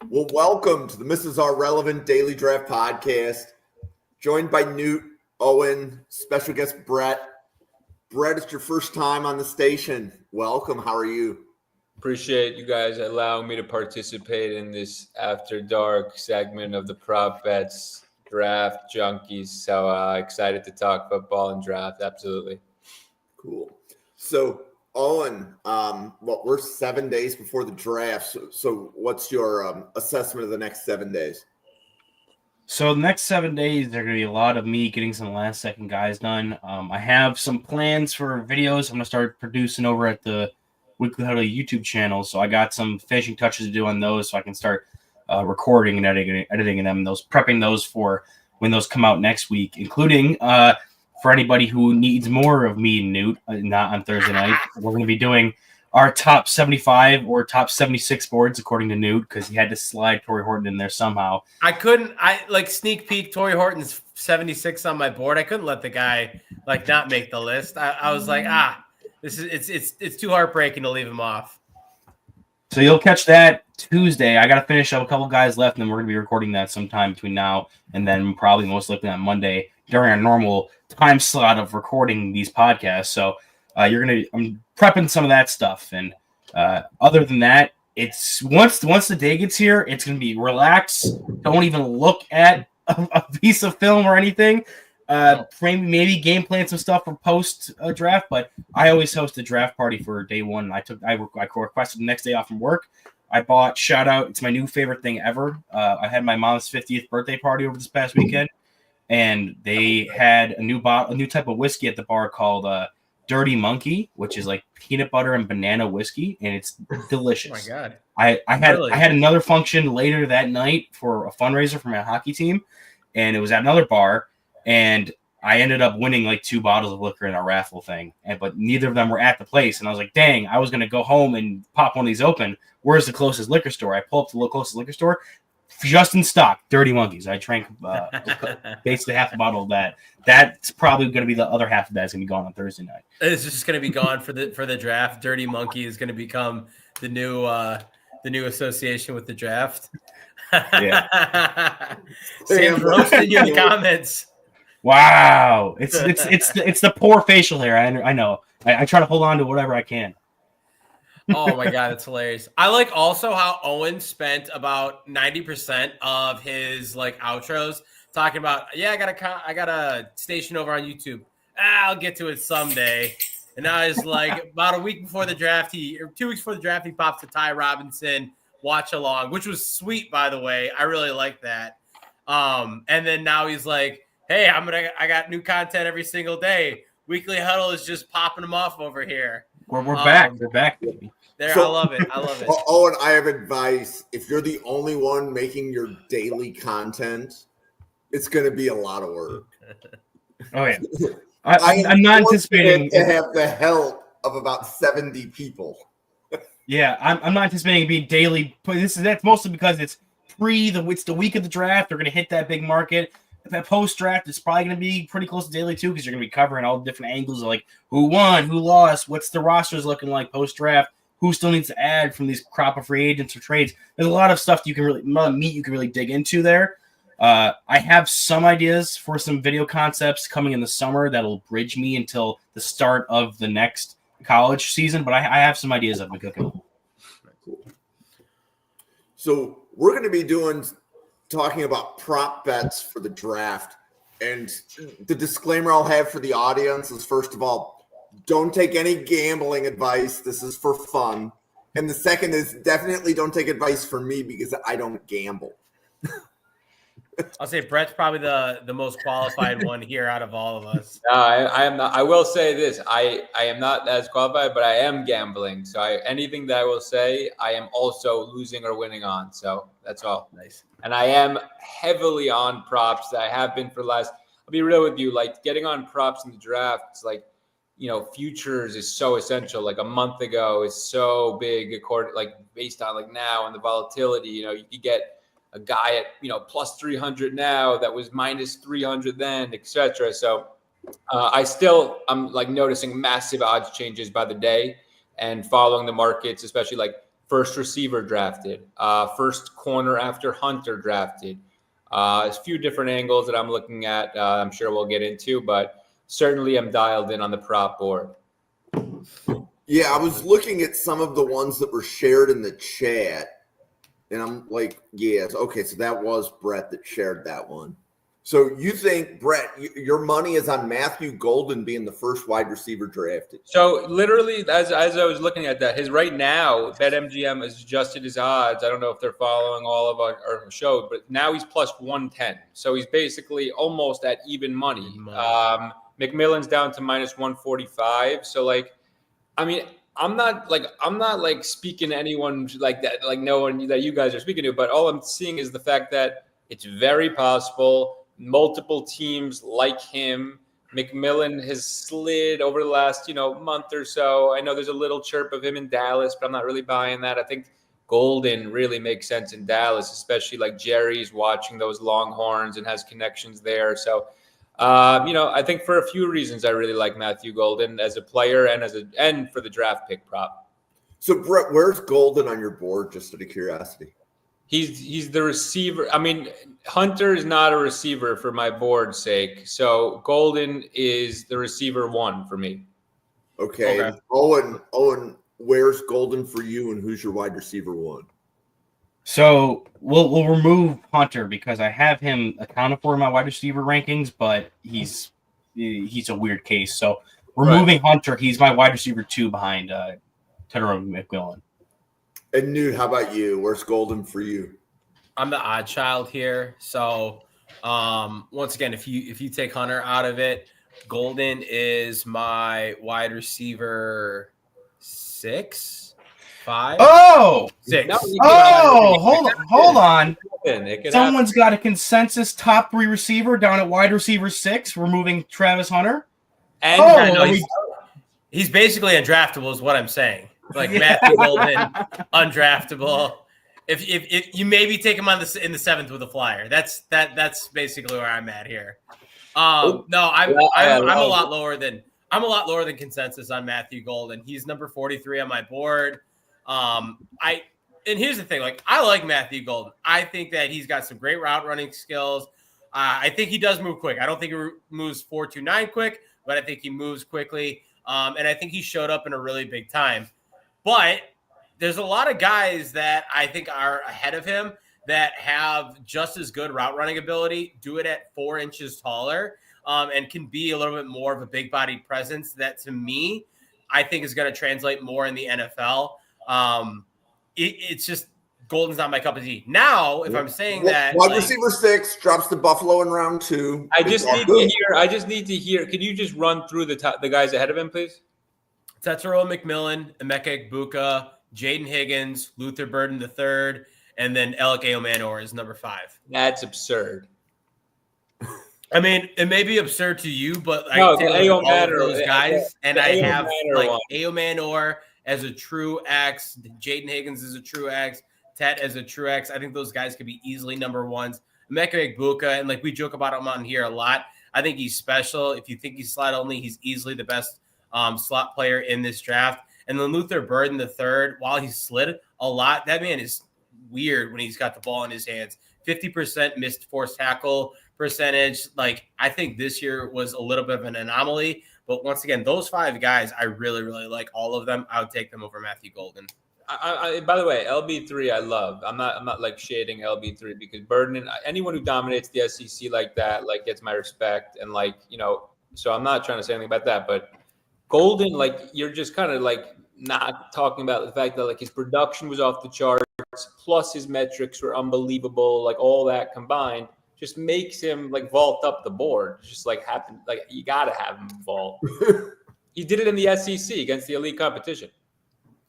Well, welcome to the Mrs. R Relevant Daily Draft Podcast. Joined by Newt, Owen, special guest Brett. Brett, it's your first time on the station. Welcome. How are you? Appreciate you guys allowing me to participate in this after dark segment of the Prop Bets Draft Junkies. So excited to talk football and draft. Absolutely. Cool. So, Owen, we're 7 days before the draft. So what's your assessment of the next 7 days? So the next 7 days, there are going to be a lot of me getting some last-second guys done. I have some plans for videos I'm going to start producing over at the Weekly Huddle YouTube channel. So I got some finishing touches to do on those so I can start recording and editing them, prepping those for when those come out next week, including for anybody who needs more of me and Newt, not on Thursday night. We're going to be doing our top 75 or top 76 boards, according to Newt, because he had to slide Torrey Horton in there somehow. I sneak peek Torrey Horton's 76 on my board. I couldn't let the guy not make the list. I was like, it's too heartbreaking to leave him off. So you'll catch that Tuesday. I got to finish up a couple guys left, and then we're going to be recording that sometime between now and then, probably most likely on Monday during our normal time slot of recording these podcasts. So I'm prepping some of that stuff. And other than that, it's once the day gets here, it's going to be relax. Don't even look at a piece of film or anything. Maybe game plan some stuff for post draft, but I always host a draft party for day one. I requested the next day off from work. I bought shout out. It's my new favorite thing ever. I had my mom's 50th birthday party over this past weekend, and they had a new type of whiskey at the bar called Dirty Monkey, which is like peanut butter and banana whiskey, and it's delicious. Oh my god! I had another function later that night for a fundraiser for my hockey team, and it was at another bar. And I ended up winning like 2 bottles of liquor in a raffle thing. But neither of them were at the place. And I was like, dang, I was going to go home and pop one of these open. Where's the closest liquor store? I pull up to the closest liquor store. Just in stock, Dirty Monkeys. I drank basically half a bottle of that. That's probably going to be the other half of that's going to be gone on Thursday night. It's just going to be gone for the draft. Dirty Monkey is going to become the new association with the draft. Yeah. Sam roasting you in the comments. Wow, it's the poor facial hair. I know. I try to hold on to whatever I can. Oh my god, that's hilarious. I like also how Owen spent about 90% of his outros talking about, I got a station over on YouTube. I'll get to it someday. And now he's like about a week before the draft, 2 weeks before the draft, he pops to Ty Robinson watch along, which was sweet, by the way. I really like that. And then now he's like, hey, I got new content every single day. Weekly Huddle is just popping them off over here. We're back. We're back, baby. I love it. Oh, and I have advice. If you're the only one making your daily content, it's going to be a lot of work. Oh, yeah. I'm not anticipating to have the help of about 70 people. Yeah, I'm not anticipating it being daily. That's mostly because it's it's the week of the draft. They're going to hit that big market. That post draft is probably going to be pretty close to daily too, because you're going to be covering all the different angles of who won, who lost, what's the rosters looking like post draft, who still needs to add from these crop of free agents or trades. There's a lot of stuff you can really dig into there. I have some ideas for some video concepts coming in the summer that'll bridge me until the start of the next college season, but I have some ideas I've been cooking. Cool. So we're going to be talking about prop bets for the draft. And the disclaimer I'll have for the audience is, first of all, don't take any gambling advice. This is for fun. And the second is, definitely don't take advice from me because I don't gamble. I'll say Brett's probably the most qualified one here out of all of us. No, I am not. I will say this. I am not as qualified, but I am gambling. So anything that I will say, I am also losing or winning on. So that's all. Nice. And I am heavily on props. I have been for the last, I'll be real with you, getting on props in the draft, it's futures is so essential. A month ago is so big, based on now and the volatility. You could get a guy at plus 300 now that was minus 300 then, etc. So I'm noticing massive odds changes by the day and following the markets, especially first receiver drafted, first corner after Hunter drafted. A few different angles that I'm looking at. I'm sure we'll get into, but certainly I'm dialed in on the prop board. Yeah, I was looking at some of the ones that were shared in the chat, and I'm like, yes, okay, so that was Brett that shared that one. So you think, Brett, your money is on Matthew Golden being the first wide receiver drafted? So literally, as I was looking at that, his right now, BetMGM has adjusted his odds. I don't know if they're following all of our show, but now he's plus 110. So he's basically almost at even money. McMillan's down to minus 145. So like, I mean, I'm not like speaking to anyone like that, like no one that you guys are speaking to, but all I'm seeing is the fact that it's very possible multiple teams like him. McMillan has slid over the last, month or so. I know there's a little chirp of him in Dallas, but I'm not really buying that. I think Golden really makes sense in Dallas, especially like Jerry's watching those Longhorns and has connections there. So, I think for a few reasons, I really like Matthew Golden as a player and for the draft pick prop. So Brett, where's Golden on your board? Just out of curiosity. He's the receiver. I mean, Hunter is not a receiver for my board's sake. So Golden is the receiver 1 for me. Okay. Owen, where's Golden for you, and who's your wide receiver 1? So we'll remove Hunter because I have him accounted for in my wide receiver rankings, but he's a weird case. So removing Hunter, he's my wide receiver 2 behind Tedero McMillan. And Newt, how about you? Where's Golden for you? I'm the odd child here. So once again, if you take Hunter out of it, Golden is my wide receiver 6, 5. Oh, 6. Hold on. Someone's Someone's got a consensus top 3 receiver down at wide receiver 6, removing Travis Hunter. And he's basically undraftable, is what I'm saying. Like Matthew Golden, undraftable. If you maybe take him in the 7th with a flyer, that's basically where I'm at here. I'm a lot lower than consensus on Matthew Golden. He's number 43 on my board. And here's the thing, like I like Matthew Golden. I think that he's got some great route running skills. I think he does move quick. I don't think he moves 4.29 quick, but I think he moves quickly. And I think he showed up in a really big time. But there's a lot of guys that I think are ahead of him that have just as good route running ability, do it at 4 inches taller, and can be a little bit more of a big bodied presence that to me, I think is going to translate more in the NFL. It's just Golden's not my cup of tea. Now, if I'm saying that wide receiver 6 drops to Buffalo in round 2. I just need to hear. Can you just run through the guys ahead of him, please? Tetairoa McMillan, Emeka Egbuka, Jaden Higgins, Luther Burden III, and then Alec Eomanor is number 5. That's absurd. I mean, it may be absurd to you, but I No, take a look at all of Eomanor, those guys, and the I have Eomanor like one. Eomanor as a true X, Jaden Higgins as a true X, Tet as a true X. I think those guys could be easily number 1s. Emeka Egbuka, and like we joke about him on here a lot. I think he's special. If you think he's slot only, he's easily the best slot player in this draft. And then Luther Burden III, while he slid a lot, that man is weird when he's got the ball in his hands. 50% missed forced tackle percentage. Like, I think this year was a little bit of an anomaly. But once again, those 5 guys, I really, really like all of them. I would take them over Matthew Golden. By the way, LB3 I love. I'm not like shading LB3 because Burden, anyone who dominates the SEC like that, like gets my respect. And like, so I'm not trying to say anything about that, but Golden, like you're just kind of like not talking about the fact that like his production was off the charts, plus his metrics were unbelievable, like all that combined just makes him like vault up the board. Just like happen, like you got to have him vault. He did it in the SEC against the elite competition.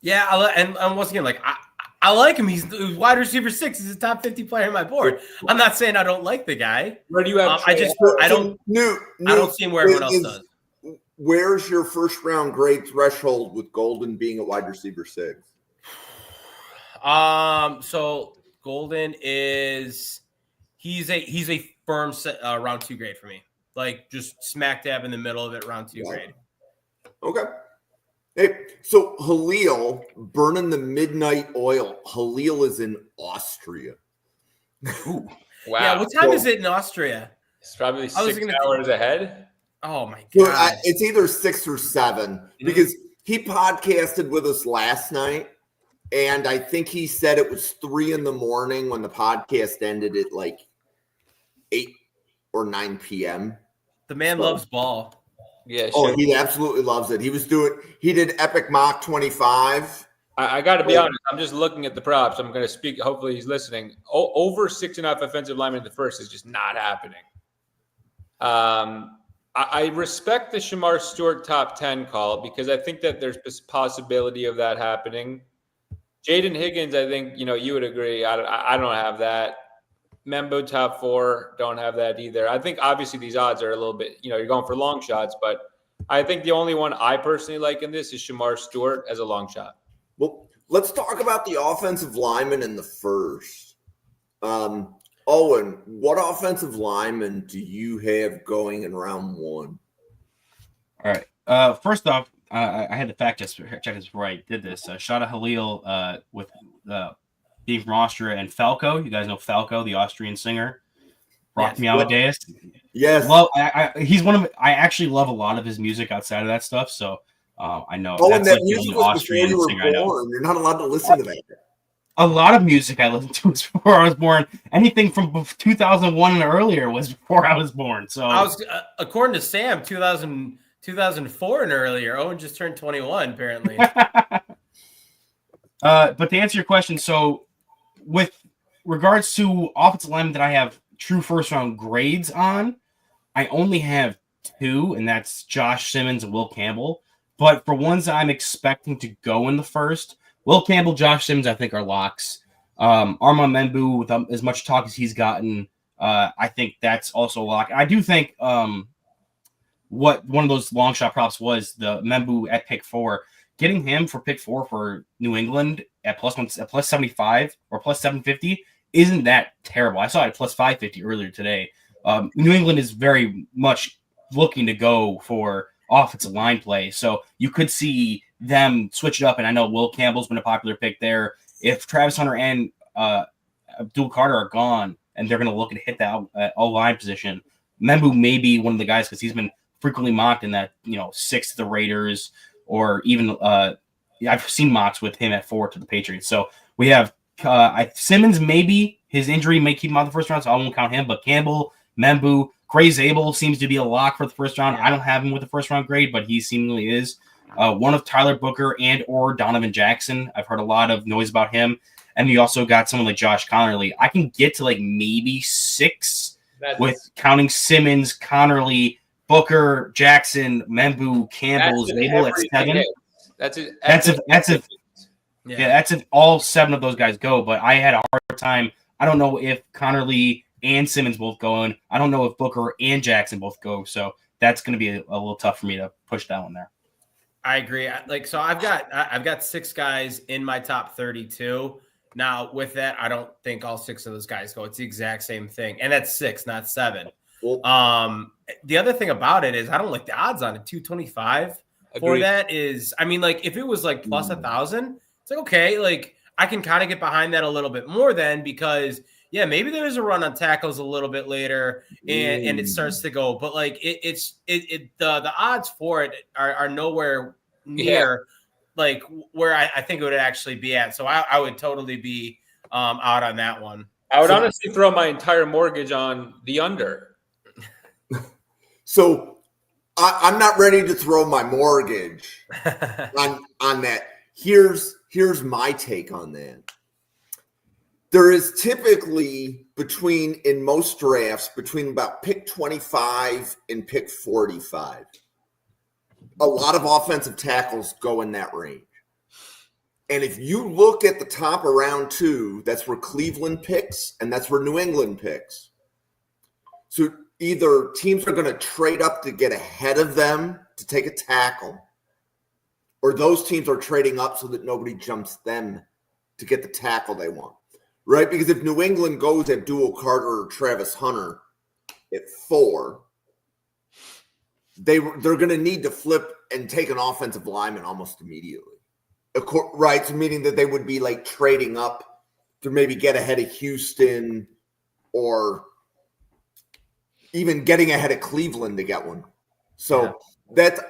Yeah, and once again, like I like him. He's wide receiver 6. He's a top 50 player on my board. I'm not saying I don't like the guy. Where do you have? I don't see him where everyone else does. Where's your first round grade threshold with Golden being a wide receiver 6? So Golden is he's a firm round 2 grade for me. Like just smack dab in the middle of it, round 2 grade. Okay. Hey, so Halil, burning the midnight oil. Halil is in Austria. Ooh. Wow. Yeah, what time So- is it in Austria? It's probably I was 6 gonna- hours ahead. Oh my So god! it's either 6 or 7 because he podcasted with us last night, and I think he said it was 3 in the morning when the podcast ended at like 8 or 9 p.m. The man loves ball. Yeah. Oh, sure. he absolutely loves it. He did Epic Mock 25. I got to be honest. I'm just looking at the props. I'm going to speak. Hopefully, he's listening. Over 6.5 offensive linemen in the first is just not happening. I respect the Shamar Stewart top 10 call because I think that there's this possibility of that happening. Jaden Higgins, I think you would agree. I don't have that. Membo top 4, don't have that either. I think obviously these odds are a little bit. You're going for long shots, but I think the only one I personally like in this is Shamar Stewart as a long shot. Well, let's talk about the offensive lineman in the first. Owen, what offensive lineman do you have going in round 1? All right. First off, I had to check this before I did this. Shout out Halil with being from Austria and Falco. You guys know Falco, the Austrian singer. Rock Yes. Me Amadeus. Yes. He's one of. I actually love a lot of his music outside of that stuff. So I know. Oh, and that the music only was before you were singer I know. born. You're not allowed to listen to that. A lot of music I listened to was before I was born. Anything from 2001 and earlier was before I was born. So I was, according to Sam, 2004 and earlier. Owen just turned 21, apparently. But to answer your question, so with regards to offensive linemen that I have true first round grades on, I only have 2, and that's Josh Simmons and Will Campbell. But for ones that I'm expecting to go in the first, Will Campbell, Josh Simmons, I think are locks. Armand Membu, with as much talk as he's gotten, I think that's also a lock. I do think what one of those long shot props was the Membu at pick 4. Getting him for pick 4 for New England at plus 75 or plus 750 isn't that terrible. I saw it at plus 550 earlier today. New England is very much looking to go for offensive line play, so you could see them switch it up. And I know Will Campbell's been a popular pick there. If Travis Hunter and Abdul Carter are gone and they're going to look to hit that O-line position, Membu may be one of the guys because he's been frequently mocked in that 6 to the Raiders, or even I've seen mocks with him at 4 to the Patriots. So we have Simmons. Maybe his injury may keep him out of the first round, so I won't count him. But Campbell, Membu, Gray Zabel seems to be a lock for the first round. I don't have him with the first round grade, but he seemingly is. One of Tyler Booker and or Donovan Jackson. I've heard a lot of noise about him. And you also got someone like Josh Connerly. I can get to like maybe 6 with counting Simmons, Connerly, Booker, Jackson, Membu, Campbell, Zabel at 7. That's if all 7 of those guys go. But I had a hard time. I don't know if Connerly and Simmons both go in. I don't know if Booker and Jackson both go. So that's going to be a little tough for me to push that one there. I agree. So I've got 6 guys in my top 32. Now with that, I don't think all 6 of those guys go. It's the exact same thing, and that's 6, not 7. Well, the other thing about it is I don't like the odds on it. 225 for that is, I mean, like if it was like plus 1,000, it's like okay, like I can kind of get behind that a little bit more then because yeah, maybe there is a run on tackles a little bit later and it starts to go, but like the odds for it are nowhere near like where I think it would actually be at. So I would totally be out on that one. I would honestly throw my entire mortgage on the under. So I'm not ready to throw my mortgage on that. Here's my take on that. There is typically in most drafts, between about pick 25 and pick 45. A lot of offensive tackles go in that range. And if you look at the top of round 2, that's where Cleveland picks and that's where New England picks. So either teams are going to trade up to get ahead of them to take a tackle, or those teams are trading up so that nobody jumps them to get the tackle they want, right? Because if New England goes Abdul Carter or Travis Hunter at 4, they're going to need to flip and take an offensive lineman almost immediately. Right, so meaning that they would be like trading up to maybe get ahead of Houston or even getting ahead of Cleveland to get one. So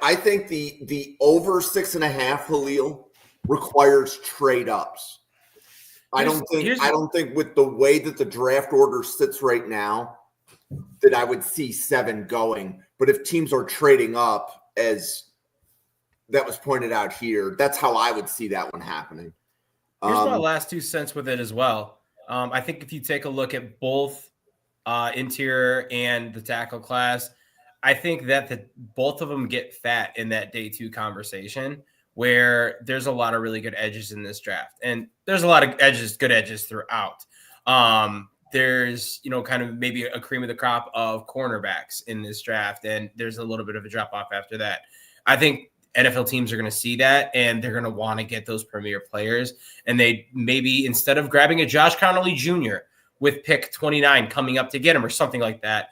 I think the over 6.5 Halil requires trade ups. I don't think with the way that the draft order sits right now that I would see 7 going. But if teams are trading up, as that was pointed out here, that's how I would see that one happening. Here's my last 2 cents with it as well. I think if you take a look at both interior and the tackle class, I think that both of them get fat in that day 2 conversation, where there's a lot of really good edges in this draft. And there's a lot of good edges throughout. There's, kind of maybe a cream of the crop of cornerbacks in this draft, and there's a little bit of a drop off after that. I think NFL teams are going to see that, and they're going to want to get those premier players. And they maybe, instead of grabbing a Josh Connolly Jr. with pick 29 coming up to get him or something like that,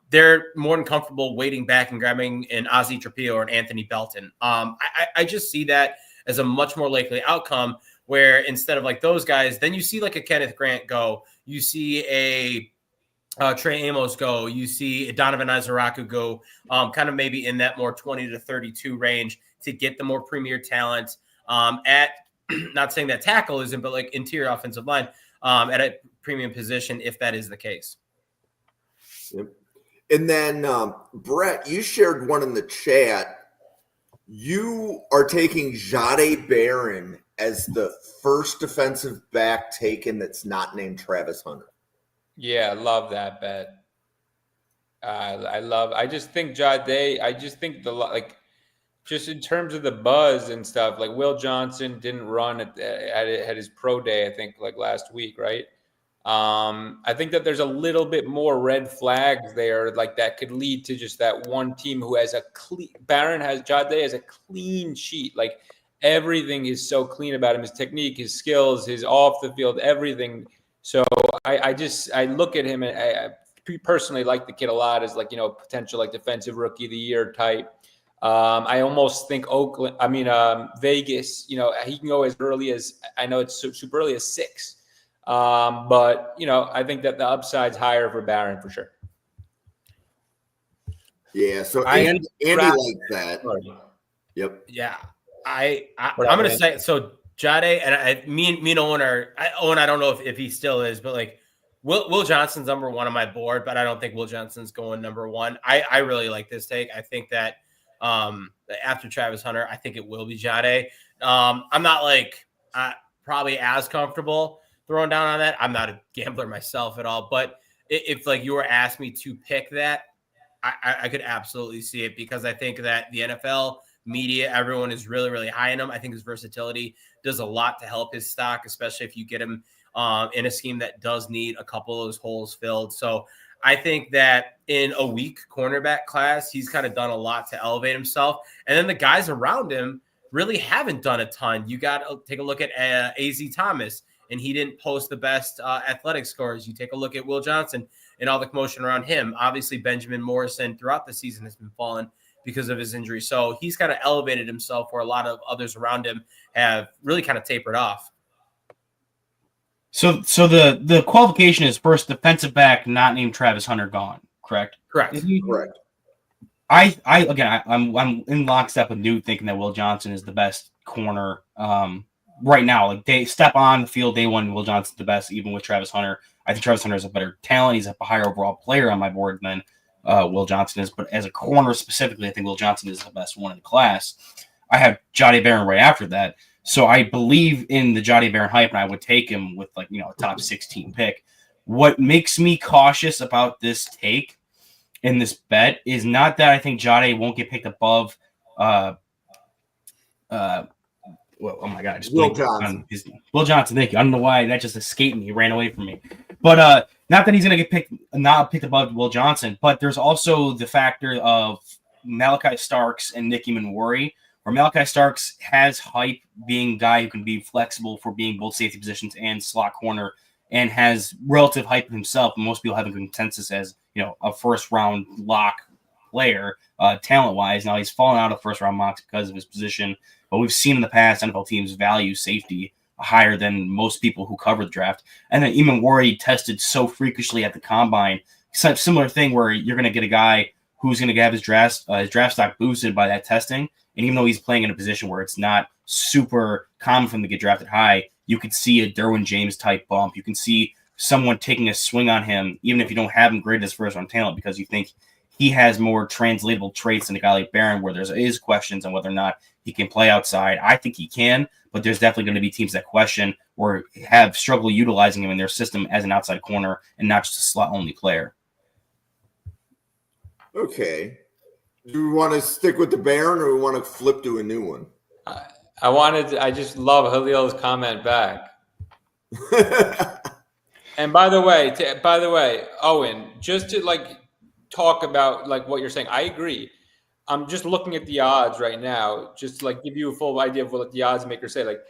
they're more than comfortable waiting back and grabbing an Ozzie Trapillo or an Anthony Belton. I just see that as a much more likely outcome, where instead of like those guys, then you see like a Kenneth Grant go, you see a Trey Amos go, you see Donovan Izaraku go, kind of maybe in that more 20 to 32 range to get the more premier talent at, not saying that tackle isn't, but like interior offensive line at a premium position, if that is the case. Yep. And then Brett, you shared one in the chat. You are taking Jahdae Barron as the first defensive back taken that's not named Travis Hunter. Yeah, I love that bet. I just think Jahdae, just in terms of the buzz and stuff, like Will Johnson didn't run at his pro day, I think like last week, right? I think that there's a little bit more red flags there, like that could lead to just that one team who has Jahdae has a clean sheet. Like everything is so clean about him, his technique, his skills, his off the field, everything. So I look at him and I personally like the kid a lot as potential like defensive rookie of the year type. I almost think Vegas, he can go as early as, I know it's super early as 6. But I think that the upside's higher for Barron for sure. Yeah. So Andy likes that. Yep. Yeah. I'm going to say, so Jahdae and me and Owen I don't know if he still is, but like Will Johnson's number 1 on my board, but I don't think Will Johnson's going number 1. I really like this take. I think that after Travis Hunter, I think it will be Jahdae. I'm not probably as comfortable throwing down on that. I'm not a gambler myself at all, but if like you were asked me to pick that, I could absolutely see it, because I think that the NFL media, everyone is really, really high in him. I think his versatility does a lot to help his stock, especially if you get him in a scheme that does need a couple of those holes filled. So I think that in a weak cornerback class, he's kind of done a lot to elevate himself. And then the guys around him really haven't done a ton. You got to take a look at A.Z. Thomas, and he didn't post the best athletic scores. You take a look at Will Johnson and all the commotion around him. Obviously, Benjamin Morrison throughout the season has been falling because of his injury. So he's kind of elevated himself where a lot of others around him have really kind of tapered off. So the qualification is first defensive back not named Travis Hunter gone, correct? Correct. Correct. I'm in lockstep with Newt, thinking that Will Johnson is the best corner right now. Like, they step on the field day one, Will Johnson's the best, even with Travis Hunter. I think Travis Hunter is a better talent. He's a higher overall player on my board than Will Johnson is. But as a corner specifically, I think Will Johnson is the best one in the class. I have Jahdae Barron right after that. So I believe in the Jahdae Barron hype, and I would take him with a top 16 pick. What makes me cautious about this take in this bet is not that I think Jahdae won't get picked above oh my God, I just Will Johnson. Will Johnson, thank you. I don't know why that just escaped me. He ran away from me. But not that he's going to get not picked above Will Johnson, but there's also the factor of Malachi Starks and Nicky Manwari, where Malachi Starks has hype being a guy who can be flexible for being both safety positions and slot corner, and has relative hype himself. And most people have a consensus as a first round lock player, talent-wise. Now, he's fallen out of first-round mocks because of his position, but we've seen in the past NFL teams value safety higher than most people who cover the draft. And then Eamon Wari tested so freakishly at the combine. Such similar thing where you're going to get a guy who's going to have his draft stock boosted by that testing. And even though he's playing in a position where it's not super common for him to get drafted high, you could see a Derwin James type bump. You can see someone taking a swing on him, even if you don't have him graded as first round talent, because you think he has more translatable traits than a guy like Barron, where there is questions on whether or not he can play outside. I think he can, but there's definitely going to be teams that question or have struggled utilizing him in their system as an outside corner and not just a slot only player. Okay. Do we want to stick with the Baron or we want to flip to a new one? I just love Halil's comment back. And by the way, Owen, just to like talk about like what you're saying, I agree. I'm just looking at the odds right now, just to like give you a full idea of what the odds makers say. Like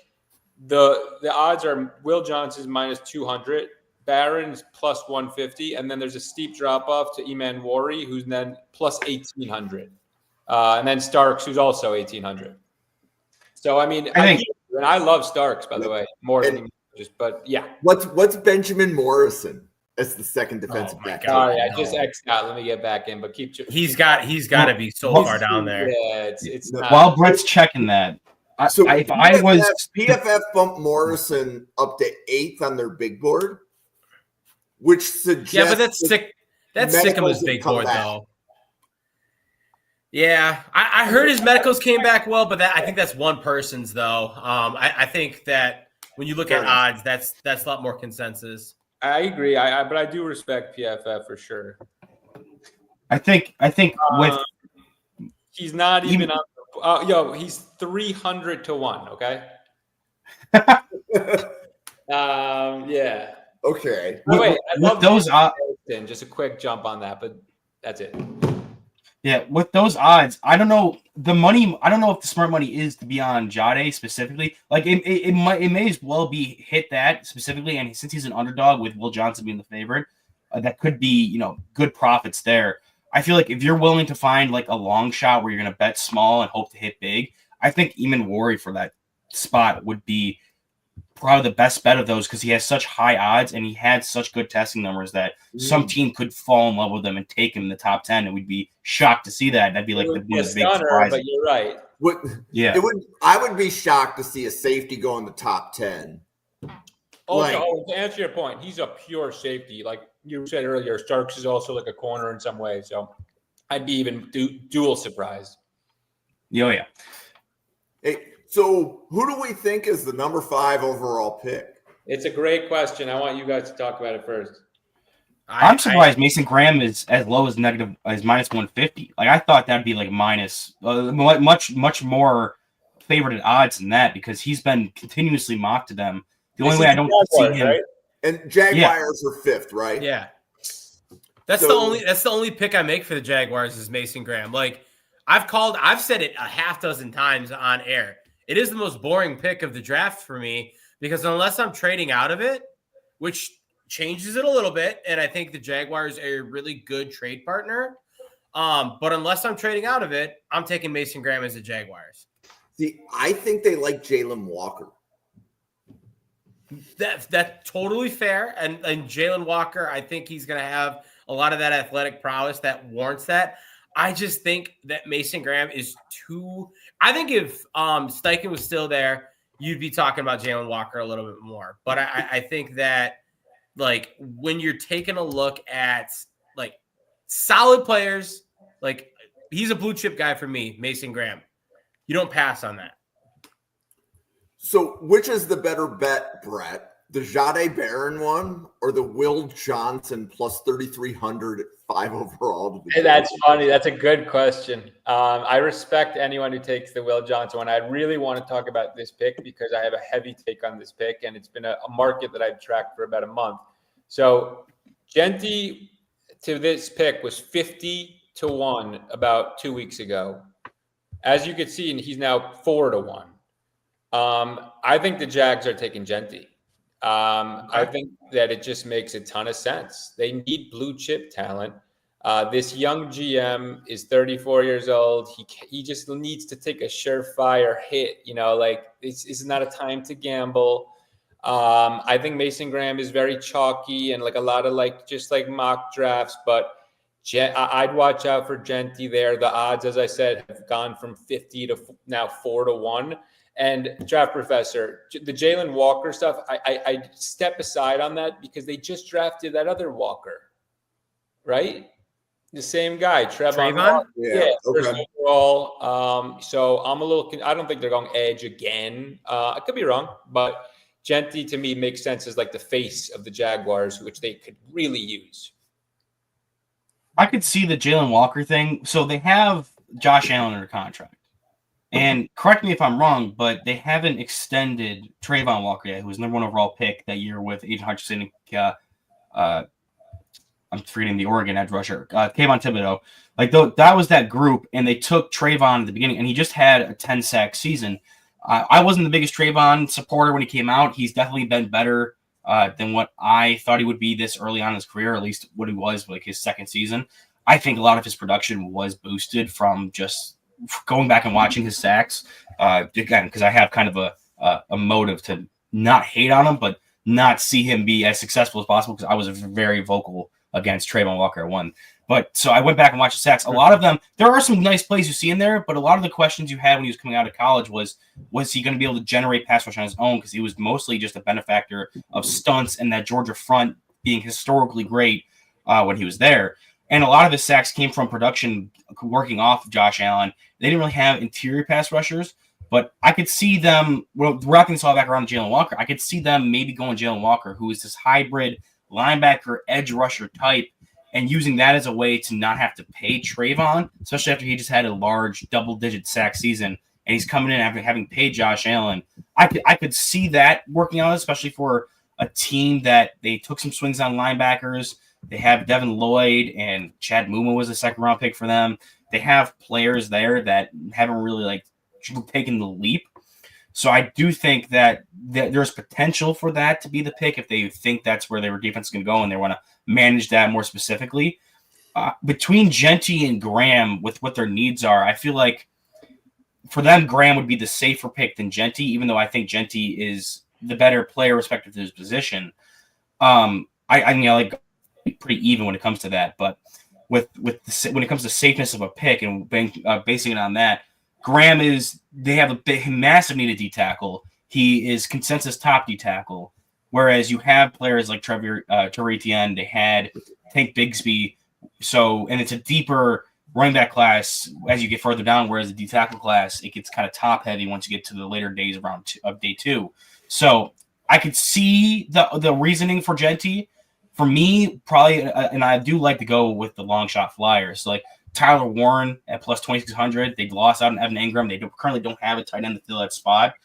the odds are Will Johnson's minus 200, Barron's plus 150, and then there's a steep drop off to Eamon Wari, who's then plus 1800, and then Starks, who's also 1800. So I mean, I love Starks, by the way, more than just, but yeah. What's Benjamin Morrison as the second defensive back? Sorry, I just X'd out. Let me get back in, but keep. He's got to be so far down there. Yeah, it's not. While Brett's checking that, PFF bumped Morrison up to 8th on their big board, which suggests but that's sick. That's sick of his big board, though. Yeah, I heard his medicals came back well, but I think that's one person's though. I think that when you look at odds, that's a lot more consensus. I agree. But I do respect PFF for sure. I think with he's not even on. He's 300 to 1. Okay. Yeah. Okay. Wait, I love those odds. Just a quick jump on that, but that's it. Yeah, with those odds, I don't know the money. I don't know if the smart money is to be on Jade specifically. Like it may as well be hit that specifically, and since he's an underdog with Will Johnson being the favorite, that could be good profits there. I feel like if you're willing to find like a long shot where you're going to bet small and hope to hit big, I think Eamon Wari for that spot would be probably the best bet of those because he has such high odds and he had such good testing numbers that some team could fall in love with him and take him in the top 10, and we'd be shocked to see that. That'd be like the big surprise. But you're right. I would be shocked to see a safety go in the top 10. To answer your point, he's a pure safety. Like you said earlier, Starks is also like a corner in some way. So I'd be even dual surprised. Oh, yeah. Hey, so who do we think is the number 5 overall pick? It's a great question. I want you guys to talk about it first. I'm surprised Mason Graham is as low as minus 150. Like I thought that'd be like much more favored at odds than that because he's been continuously mocked to them. The only way I don't see him, right? And Jaguars are 5th, right? Yeah, that's the only pick I make for the Jaguars is Mason Graham. Like I've said it a half dozen times on air. It is the most boring pick of the draft for me because unless I'm trading out of it, which changes it a little bit, and I think the Jaguars are a really good trade partner. But unless I'm trading out of it, I'm taking Mason Graham as the Jaguars. See, I think they like Jalen Walker. That's totally fair. And Jalen Walker, I think he's going to have a lot of that athletic prowess that warrants that. I just think that Mason Graham is too – I think if Steichen was still there, you'd be talking about Jalen Walker a little bit more. But I think that, like, when you're taking a look at, like, solid players, like, he's a blue-chip guy for me, Mason Graham. You don't pass on that. So which is the better bet, Brett? The Jahdae Barron one or the Will Johnson plus 3,300 at 5 overall? Hey, that's funny. That's a good question. I respect anyone who takes the Will Johnson one. I really want to talk about this pick because I have a heavy take on this pick, and it's been a market that I've tracked for about a month. So Genty to this pick was 50 to 1 about 2 weeks ago. As you can see, he's now 4 to 1. I think the Jags are taking Genty. I think that it just makes a ton of sense. They need blue chip talent. This young GM is 34 years old. He just needs to take a surefire hit. Like this is not a time to gamble. I think Mason Graham is very chalky and like a lot of just mock drafts, but I'd watch out for Genty there. The odds, as I said, have gone from 50 to now 4-1. And Draft Professor, the Jalen Walker stuff, I step aside on that because they just drafted that other Walker, right? The same guy, Trevon. Yeah. First Okay. overall. So I'm a little. I don't think they're going edge again. I could be wrong, but Genty to me makes sense as like the face of the Jaguars, which they could really use. I could see the Jalen Walker thing. So they have Josh Allen under contract. And correct me if I'm wrong, but they haven't extended Trayvon Walker yet, who was number 1 overall pick that year with Aiden Hutchinson and I'm forgetting the Oregon edge rusher, Kayvon Thibodeau. Like that was that group, and they took Trayvon at the beginning, and he just had a 10-sack season. I wasn't the biggest Trayvon supporter when he came out. He's definitely been better than what I thought he would be this early on in his career, at least what he was like his second season. I think a lot of his production was boosted from just going back and watching his sacks. Again, because I have kind of a motive to not hate on him, but not see him be as successful as possible because I was very vocal against Trayvon Walker at one. But so I went back and watched the sacks. A lot of them, there are some nice plays you see in there, but a lot of the questions you had when he was coming out of college was he going to be able to generate pass rush on his own? Because he was mostly just a benefactor of stunts and that Georgia front being historically great when he was there. And a lot of his sacks came from production working off of Josh Allen. They didn't really have interior pass rushers, but I could see them, wrapping this all back around to Jalen Walker, I could see them maybe going Jalen Walker, who is this hybrid linebacker edge rusher type, and using that as a way to not have to pay Trayvon, especially after he just had a large double-digit sack season, and he's coming in after having paid Josh Allen. I could see that working out, especially for a team that they took some swings on linebackers. They have Devin Lloyd, and Chad Muma was a second-round pick for them. They have players there that haven't really taken the leap. So I do think that there's potential for that to be the pick if they think that's where their defense is going to go and they want to manage that more specifically. Between Genty and Graham, with what their needs are, I feel like for them, Graham would be the safer pick than Genty, even though I think Genty is the better player respective to his position. I like pretty even when it comes to that, but when it comes to safeness of a pick and basing it on that, Graham they have a massive need at D tackle. He is consensus top D tackle, whereas you have players like Trevor Etienne, they had Tank Bigsby. So, and it's a deeper running back class as you get further down, whereas the D tackle class, it gets kind of top heavy once you get to the later days of day 2. So I could see the reasoning for Genty. For me, probably, and I do like to go with the long shot flyers. Like Tyler Warren at plus 2,600. They lost out on Evan Ingram. They currently don't have a tight end to fill that spot.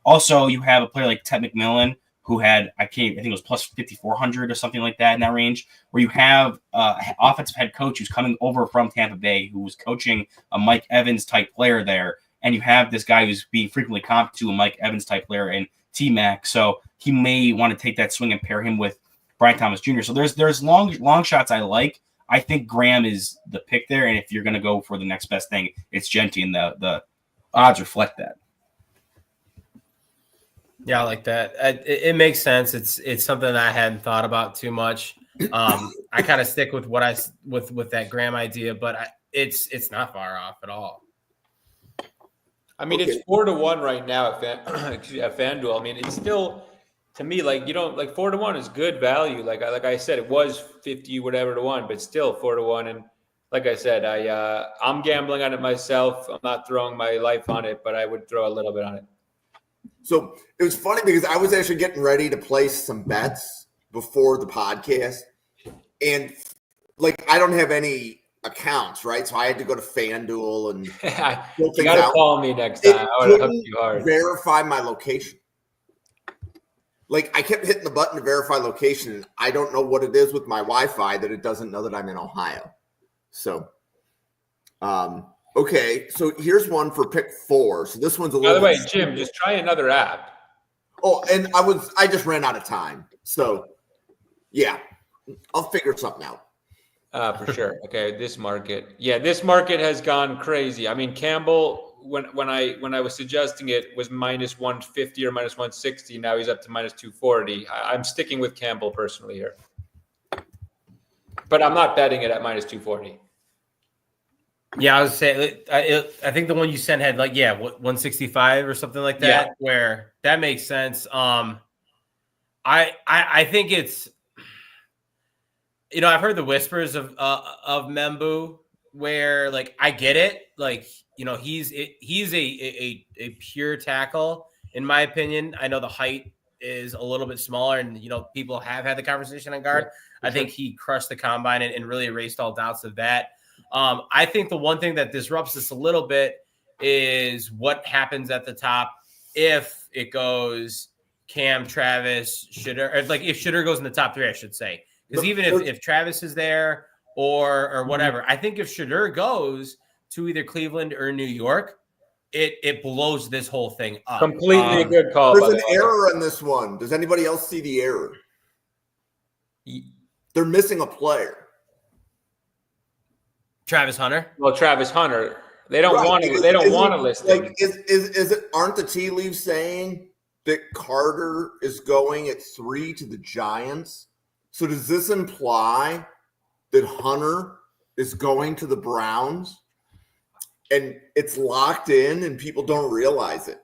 Also, you have a player like Ted McMillan, who had, I think it was plus 5,400 or something like that in that range, where you have an offensive head coach who's coming over from Tampa Bay, who was coaching a Mike Evans type player there. And you have this guy who's being frequently comped to a Mike Evans type player in T-Mac. So he may want to take that swing and pair him with Brian Thomas Jr. So there's long shots I like. I think Graham is the pick there, and if you're going to go for the next best thing, it's Genty, and the odds reflect that. Yeah, I like that. It makes sense. It's something I hadn't thought about too much. I kind of stick with with that Graham idea, but it's not far off at all. I mean, Okay. It's 4-1 right now at FanDuel. I mean, it's still, to me, 4-1 is good value. Like I said, it was 50 whatever to 1, but still 4-1. And like I said, I'm gambling on it myself. I'm not throwing my life on it, but I would throw a little bit on it. So it was funny because I was actually getting ready to place some bets before the podcast, and I don't have any accounts, right? So I had to go to FanDuel and You got to call me next time. I would hook you hard. Verify my location. I kept hitting the button to verify location, and I don't know what it is with my Wi-Fi that it doesn't know that I'm in Ohio. So, okay. So here's one for pick 4. So this one's a By little. the way, bit Jim, just try another app. Oh, and I just ran out of time. So, yeah, I'll figure something out. For sure. Okay, this market. Yeah, this market has gone crazy. I mean, Campbell, when I was suggesting it, was minus 150 or minus 160. Now he's up to minus 240. I'm sticking with Campbell personally here, but I'm not betting it at minus 240. Yeah, I was saying. I think the one you sent had 165 or something like that. Yeah. Where that makes sense. I think it's. I've heard the whispers of Membu, where I get it. He's a pure tackle in my opinion. I know the height is a little bit smaller, and people have had the conversation on guard. I think he crushed the combine and really erased all doubts of that. I think the one thing that disrupts this a little bit is what happens at the top if it goes Cam, Travis, Shedeur, or if Shedeur goes in the top 3, I should say. Because even if Travis is there or whatever, I think if Shedeur goes to either Cleveland or New York, it blows this whole thing up. Completely a good call. There's an error in this one. Does anybody else see the error? They're missing a player. Travis Hunter. Well, Travis Hunter. They don't want to. They don't want to list him. Is it? Aren't the tea leaves saying that Carter is going at 3 to the Giants? So does this imply that Hunter is going to the Browns, and it's locked in, and people don't realize it?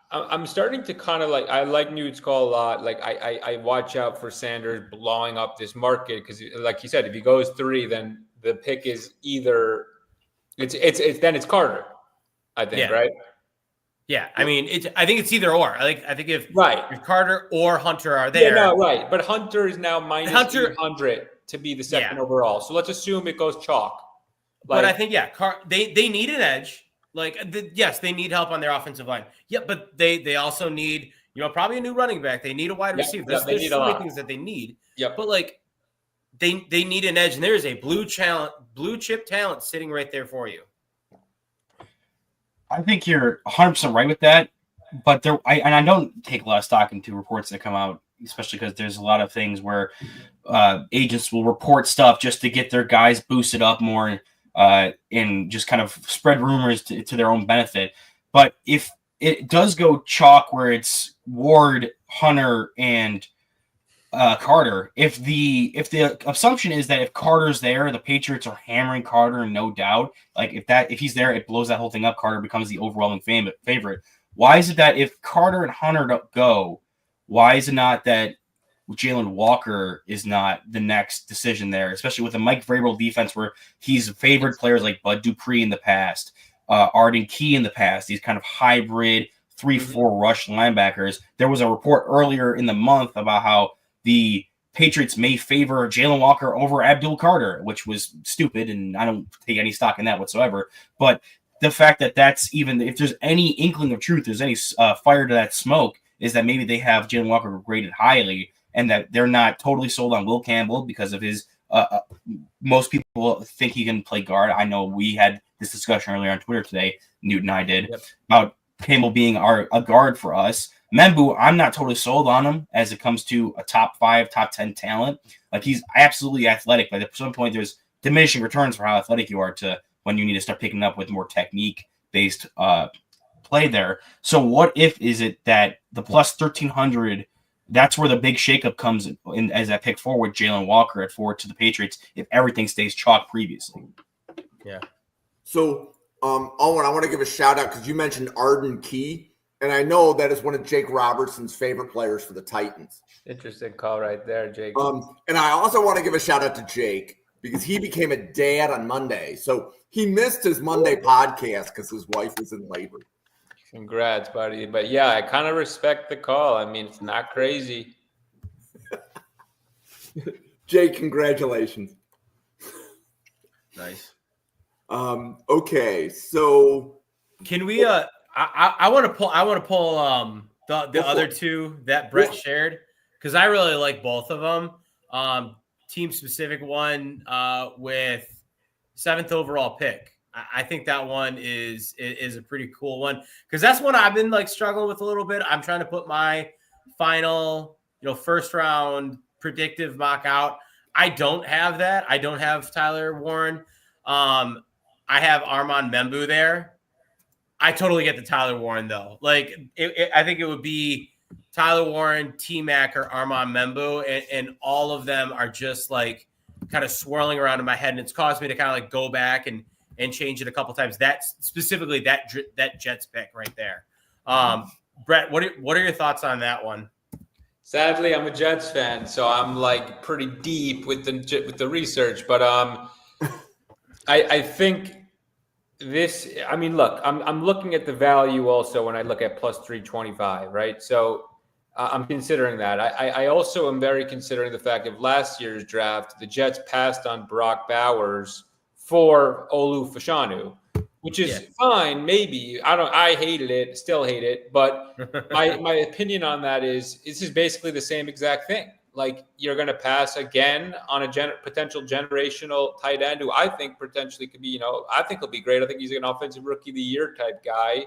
I'm starting to kind of I like Newt's call a lot. I watch out for Sanders blowing up this market because, like you said, if he goes 3, then the pick is either it's Carter, I think, right? Yeah, I mean, I think it's either or. I think if Carter or Hunter are there, right. But Hunter is now minus 100 to be the second overall. So let's assume it goes chalk. But I think they need an edge. Yes, they need help on their offensive line. Yeah, but they also need probably a new running back. They need a wide receiver. There's so many things that they need. Yeah, but they need an edge, and there is a blue chip talent sitting right there for you. I think you're 100% right with that, but I don't take a lot of stock into reports that come out, especially because there's a lot of things where agents will report stuff just to get their guys boosted up more and just kind of spread rumors to their own benefit. But if it does go chalk where it's Ward, Hunter, and Carter, if the assumption is that if Carter's there, the Patriots are hammering Carter, no doubt. If he's there, it blows that whole thing up. Carter becomes the overwhelming favorite. Why is it that if Carter and Hunter don't go, why is it not that Jalen Walker is not the next decision there, especially with the Mike Vrabel defense where he's favored players like Bud Dupree in the past, Arden Key in the past, these kind of hybrid 3-4 rush linebackers. There was a report earlier in the month about how the Patriots may favor Jalen Walker over Abdul Carter, which was stupid, and I don't take any stock in that whatsoever. But the fact that that's even, if there's any inkling of truth, there's any fire to that smoke, is that maybe they have Jalen Walker graded highly, and that they're not totally sold on Will Campbell because of his most people think he can play guard. I know we had this discussion earlier on Twitter today, Newt and I did, about Campbell being a guard for us. Membu, I'm not totally sold on him as it comes to a top 5, top 10 talent. He's absolutely athletic, but at some point there's diminishing returns for how athletic you are to when you need to start picking up with more technique-based play there. So what if is it that the plus 1,300, that's where the big shakeup comes in as that pick forward, Jalen Walker at 4 to the Patriots, if everything stays chalk previously. Yeah. So, Owen, I want to give a shout out because you mentioned Arden Key, and I know that is one of Jake Robertson's favorite players for the Titans. Interesting call right there, Jake. And I also want to give a shout out to Jake because he became a dad on Monday. So he missed his Monday podcast because his wife was in labor. Congrats, buddy. But yeah, I kind of respect the call. I mean, it's not crazy. Jake, congratulations. Nice. Okay, so can we I want to pull the other two that Brett shared because I really like both of them. Team specific one with 7th overall pick. I think that one is a pretty cool one because that's one I've been struggling with a little bit. I'm trying to put my final, first round predictive mock out. I don't have that. I don't have Tyler Warren. I have Armand Membu there. I totally get the Tyler Warren though. Like, I think it would be Tyler Warren, T-Mac, or Armand Membu, and all of them are just like kind of swirling around in my head, and it's caused me to kind of like go back and change it a couple times. That specifically that Jets pick right there. Brett, what are your thoughts on that one? Sadly, I'm a Jets fan, so I'm like pretty deep with the research. But I think this. I mean, look, I'm looking at the value also when I look at plus 325, right? So I'm considering that. I also am very considering the fact of last year's draft, the Jets passed on Brock Bowers for Olu Fashanu, which is fine, maybe. I hated it, still hate it, but my opinion on that is this is basically the same exact thing. Like, you're going to pass again on a potential generational tight end who I think potentially could be, I think he'll be great. I think he's an offensive rookie of the year type guy.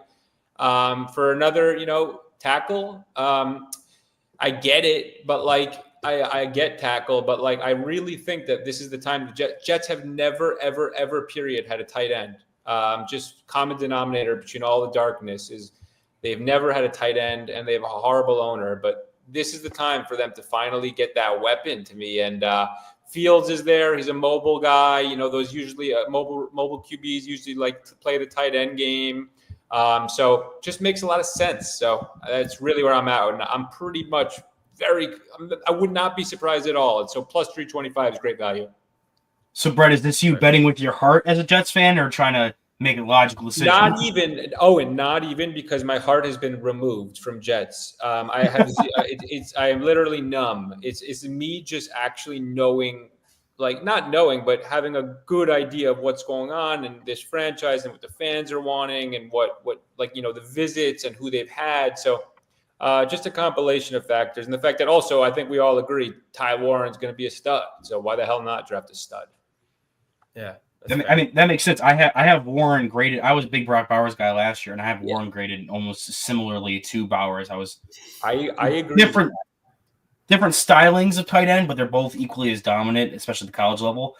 For another, tackle, I get it, but like, I get tackle, but like, I really think that this is the time. The Jets have never, ever, ever, period, had a tight end. Just common denominator between all the darkness is they've never had a tight end, and they have a horrible owner. But this is the time for them to finally get that weapon to me. And Fields is there. He's a mobile guy. Those usually mobile QBs usually like to play the tight end game. So just makes a lot of sense. So that's really where I'm at. And I'm pretty much I would not be surprised at all. And so plus 325 is great value. So, Brett, is this you betting with your heart as a Jets fan, or trying to make a logical decision? Not even because my heart has been removed from Jets. I am literally numb. It's me just actually knowing, like, not knowing, but having a good idea of what's going on in this franchise and what the fans are wanting and what like, the visits and who they've had. So just a compilation of factors, and the fact that also I think we all agree Ty Warren's going to be a stud. So why the hell not draft a stud? Yeah. I mean, that makes sense. I have Warren graded. I was a big Brock Bowers guy last year, and I have Warren graded almost similarly to Bowers. I agree. Different stylings of tight end, but they're both equally as dominant, especially at the college level.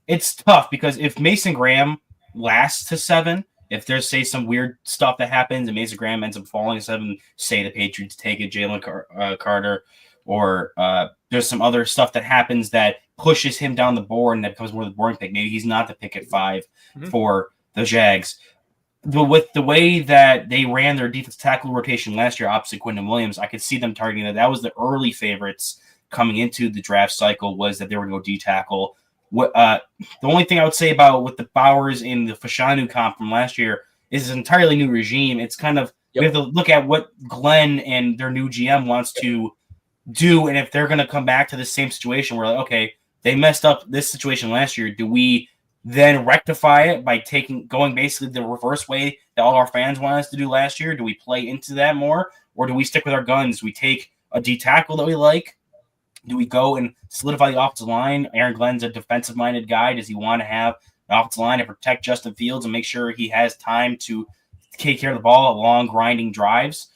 It's tough because if Mason Graham lasts to 7, if there's, say, some weird stuff that happens and Mason Graham ends up falling to 7, say the Patriots take it, Jalen Carter, or there's some other stuff that happens that pushes him down the board and that becomes more of the boring pick. Maybe he's not the pick at 5 for the Jags. But with the way that they ran their defensive tackle rotation last year opposite Quinton Williams, I could see them targeting that. That was the early favorites coming into the draft cycle, was that they were going to go D-tackle. The only thing I would say about with the Bowers and the Fashanu comp from last year is it's an entirely new regime. It's kind of, we have to look at what Glenn and their new GM wants to do, and if they're going to come back to the same situation where, like, okay, they messed up this situation last year, do we then rectify it by going basically the reverse way that all our fans want us to do last year? Do we play into that more, or do we stick with our guns? Do we take a D tackle that we like? Do we go and solidify the offensive line? Aaron Glenn's a defensive-minded guy. Does he want to have an offensive line to protect Justin Fields and make sure he has time to take care of the ball at long, grinding drives?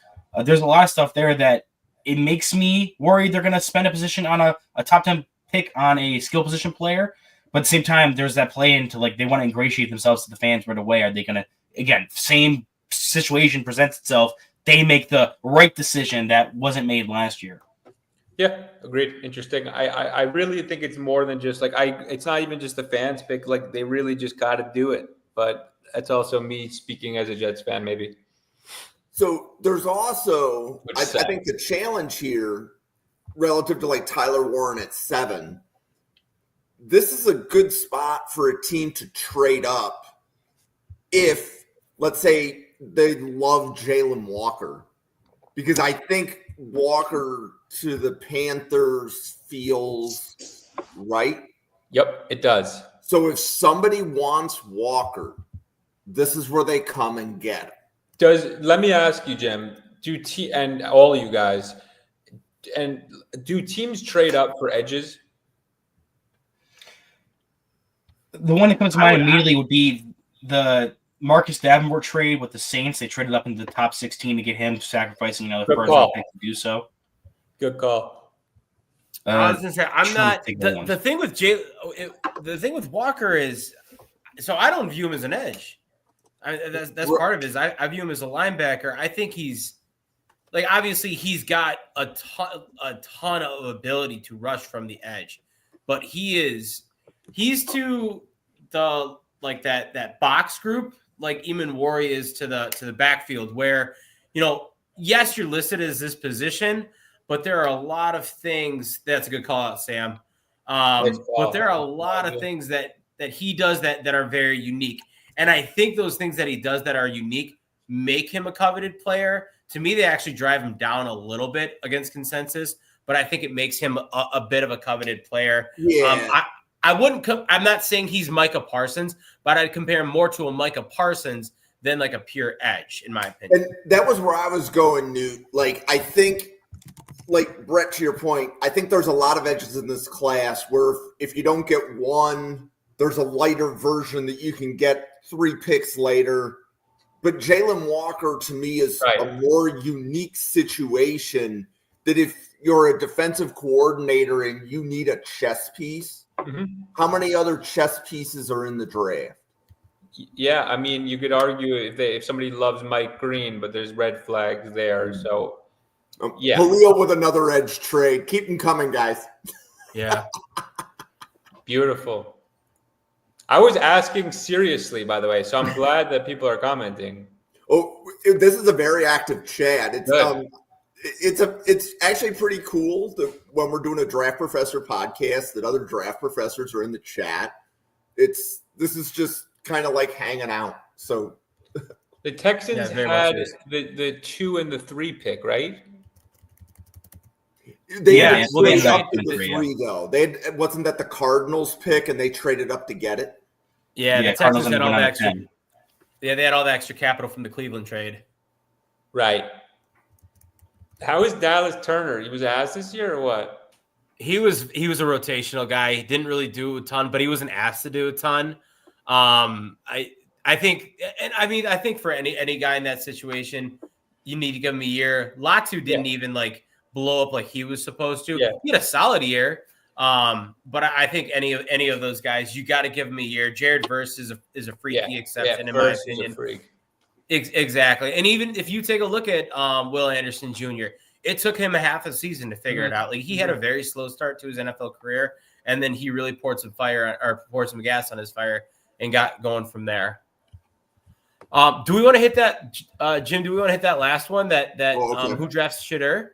There's a lot of stuff there that it makes me worried they're going to spend a position on a top 10 pick on a skill position player. But at the same time, there's that play into, like, they want to ingratiate themselves to the fans right away. Are they going to, again, same situation presents itself, they make the right decision that wasn't made last year? Yeah, agreed. Interesting. I really think it's more than just like it's not even just the fans pick. Like, they really just got to do it. But that's also me speaking as a Jets fan, maybe. So there's also, I think the challenge here relative to like Tyler Warren at 7, this is a good spot for a team to trade up if, let's say, they love Jalen Walker, because I think Walker to the Panthers feels right. Yep, it does. So if somebody wants Walker, this is where they come and get him. Let me ask you, Jim, and all you guys, and do teams trade up for edges? The one that comes to mind immediately would be the Marcus Davenport trade with the Saints. They traded up into the top 16 to get him, sacrificing another first round pick to do so. Good call. I was gonna say I'm trying not. to take that one. The thing with the thing with Walker is, so I don't view him as an edge. That's part of it. I view him as a linebacker. I think he's like, obviously he's got a ton of ability to rush from the edge, but he's to the like that box group like Eamon Wari is to the backfield, where, you know, yes, you're listed as this position, but there are a lot of things. That's a good call out, Sam. But there are a lot of things that he does that are very unique. And I think those things that he does that are unique make him a coveted player. To me, they actually drive him down a little bit against consensus, but I think it makes him a bit of a coveted player. Yeah. I'm not saying he's Micah Parsons, but I'd compare him more to a Micah Parsons than like a pure edge, in my opinion. And that was where I was going, Newt. Like, I think, like, Brett, to your point, I think there's a lot of edges in this class where if you don't get one, there's a lighter version that you can get 3 picks later. But Jalen Walker, to me, is a more unique situation that if you're a defensive coordinator and you need a chess piece, how many other chess pieces are in the draft? Yeah, I mean, you could argue if somebody loves Mike Green, but there's red flags there. So, yeah. Julio with another edge trade. Keep them coming, guys. Yeah. Beautiful. I was asking seriously, by the way, so I'm glad that people are commenting. Oh, this is a very active chat. It's actually pretty cool that when we're doing a Draft Professor podcast that other draft professors are in the chat. This is just kind of like hanging out. So the Texans had the 2 and the 3 pick, right? They had traded up to the 3 though. Wasn't that the Cardinals pick and they traded up to get it? Yeah, the Texans had all the extra. Yeah, they had all the extra capital from the Cleveland trade. Right. How is Dallas Turner? He was asked this year or what? He was a rotational guy. He didn't really do a ton, but he wasn't asked to do a ton. I think, and I mean, I think for any guy in that situation, you need to give him a year. Latu didn't even like blow up like he was supposed to. Yeah. He had a solid year. But I think any of those guys, you got to give them a year. Jared Verse is a freak. He accepts it, in my opinion. Exactly. And even if you take a look at Will Anderson Jr., it took him a half a season to figure it out. Like, he had a very slow start to his NFL career, and then he really poured some gas on his fire and got going from there. Do we want to hit that, Jim? Do we want to hit that last one? Who drafts Shedeur?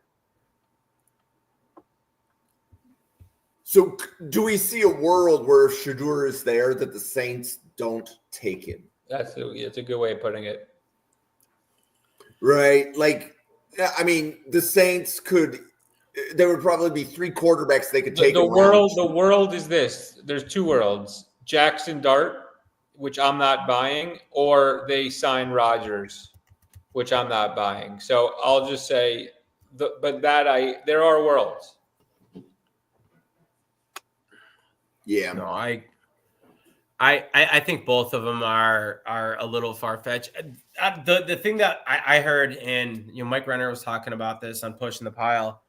So do we see a world where if Shedeur is there that the Saints don't take him? It's a good way of putting it. Right. Like, I mean, the Saints there would probably be 3 quarterbacks they could take. The world is this. There's 2 worlds. Jackson Dart, which I'm not buying, or they sign Rodgers, which I'm not buying. So I'll just say, there are worlds. Yeah. No, I think both of them are a little far-fetched. The thing that I heard, and Mike Renner was talking about this on Pushing the Pile,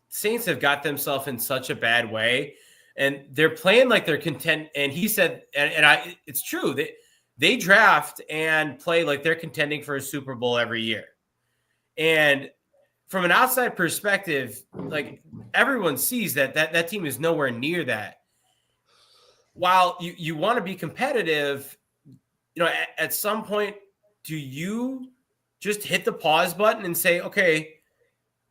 Saints have got themselves in such a bad way, and they're playing like they're content. And he said, it's true, they draft and play like they're contending for a Super Bowl every year. And from an outside perspective, like, everyone sees that team is nowhere near that. While you want to be competitive, at some point, do you just hit the pause button and say, okay,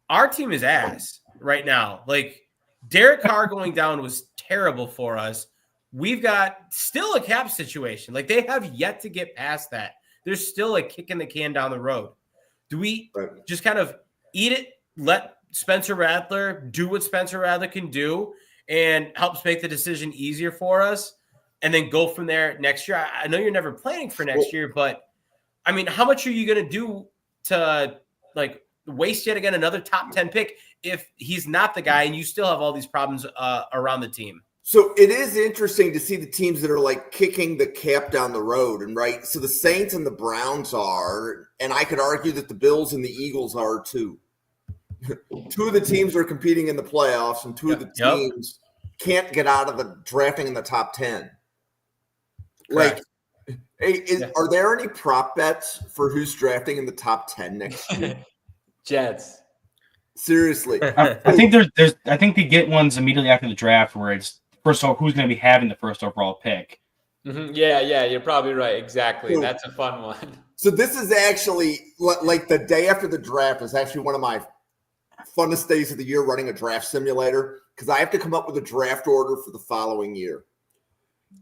our team is ass right now. Like, Derek Carr going down was terrible for us. We've got still a cap situation. Like, they have yet to get past that. There's still a kicking the can down the road. Do we just kind of eat it, let Spencer Rattler do what Spencer Rattler can do, and helps make the decision easier for us, and then go from there next year? I know you're never planning for next year, but I mean, how much are you going to do to, like, waste yet again another top 10 pick if he's not the guy and you still have all these problems around the team? So it is interesting to see the teams that are like kicking the cap down the road, and right. So the Saints and the Browns are, and I could argue that the Bills and the Eagles are too. two of the teams are competing in the playoffs, and two of the teams can't get out of the drafting in the top 10. Correct. Like, hey, are there any prop bets for who's drafting in the top 10 next year? Jets. Seriously. I think there's I think they get ones immediately after the draft where it's first of all who's going to be having the first overall pick. Mm-hmm. Yeah, you're probably right. Exactly. That's a fun one. So this is actually like the day after the draft is actually one of my funnest days of the year running a draft simulator because I have to come up with a draft order for the following year.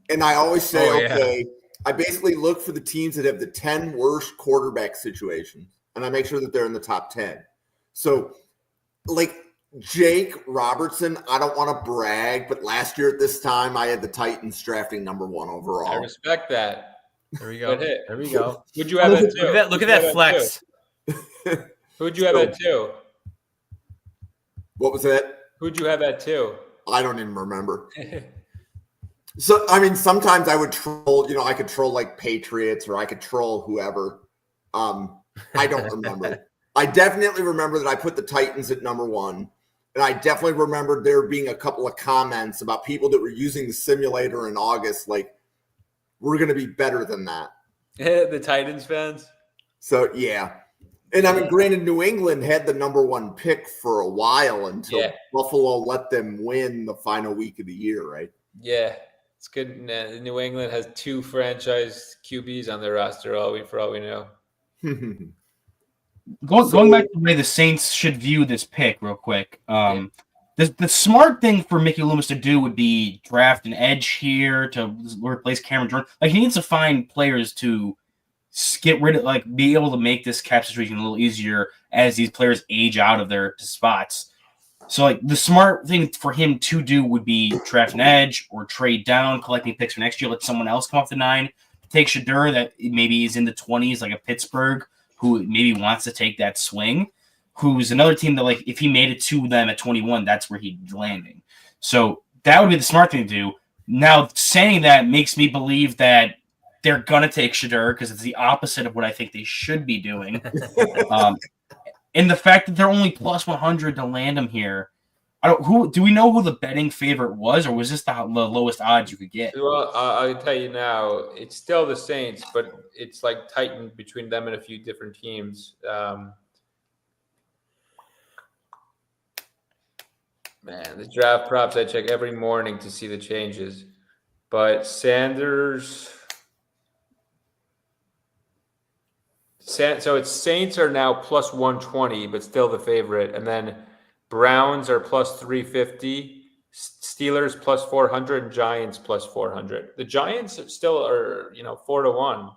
And I always say, okay, I basically look for the teams that have the 10 worst quarterback situations, and I make sure that they're in the top 10. So, like Jake Robertson, I don't want to brag, but last year at this time, I had the Titans drafting number 1 overall. I respect that. There we go. There we go. Would you have that too? Look at that flex. Who'd you have at 2? What was that? Who'd you have at 2? I don't even remember. So, I mean, sometimes I would troll, I could troll like Patriots or I could troll whoever. I don't remember. I definitely remember that I put the Titans at number 1. And I definitely remember there being a couple of comments about people that were using the simulator in August, like, we're going to be better than that. The Titans fans? So, yeah. And I mean, granted, New England had the number 1 pick for a while until Buffalo let them win the final week of the year, right? Yeah. It's good. New England has 2 franchise QBs on their roster, for all we know. Going back to the way the Saints should view this pick real quick. The smart thing for Mickey Loomis to do would be draft an edge here to replace Cameron Jordan. Like, he needs to find players to get rid of, like, be able to make this cap situation a little easier as these players age out of their spots. So, like, the smart thing for him to do would be draft an edge or trade down, collecting picks for next year, let someone else come off the 9, take Shedeur that maybe is in the 20s, like a Pittsburgh, who maybe wants to take that swing, who's another team that, like, if he made it to them at 21, that's where he'd be landing. So that would be the smart thing to do. Now, saying that makes me believe that they're going to take Shedeur because it's the opposite of what I think they should be doing. And the fact that they're only plus 100 to land him here, do we know who the betting favorite was, or was this the lowest odds you could get? Well, I'll tell you now, it's still the Saints, but it's like tightened between them and a few different teams. Man, the draft props I check every morning to see the changes, but Sanders. So it's Saints are now plus 120, but still the favorite. And then Browns are plus 350, Steelers plus 400, and Giants plus 400. The Giants still are, 4-1.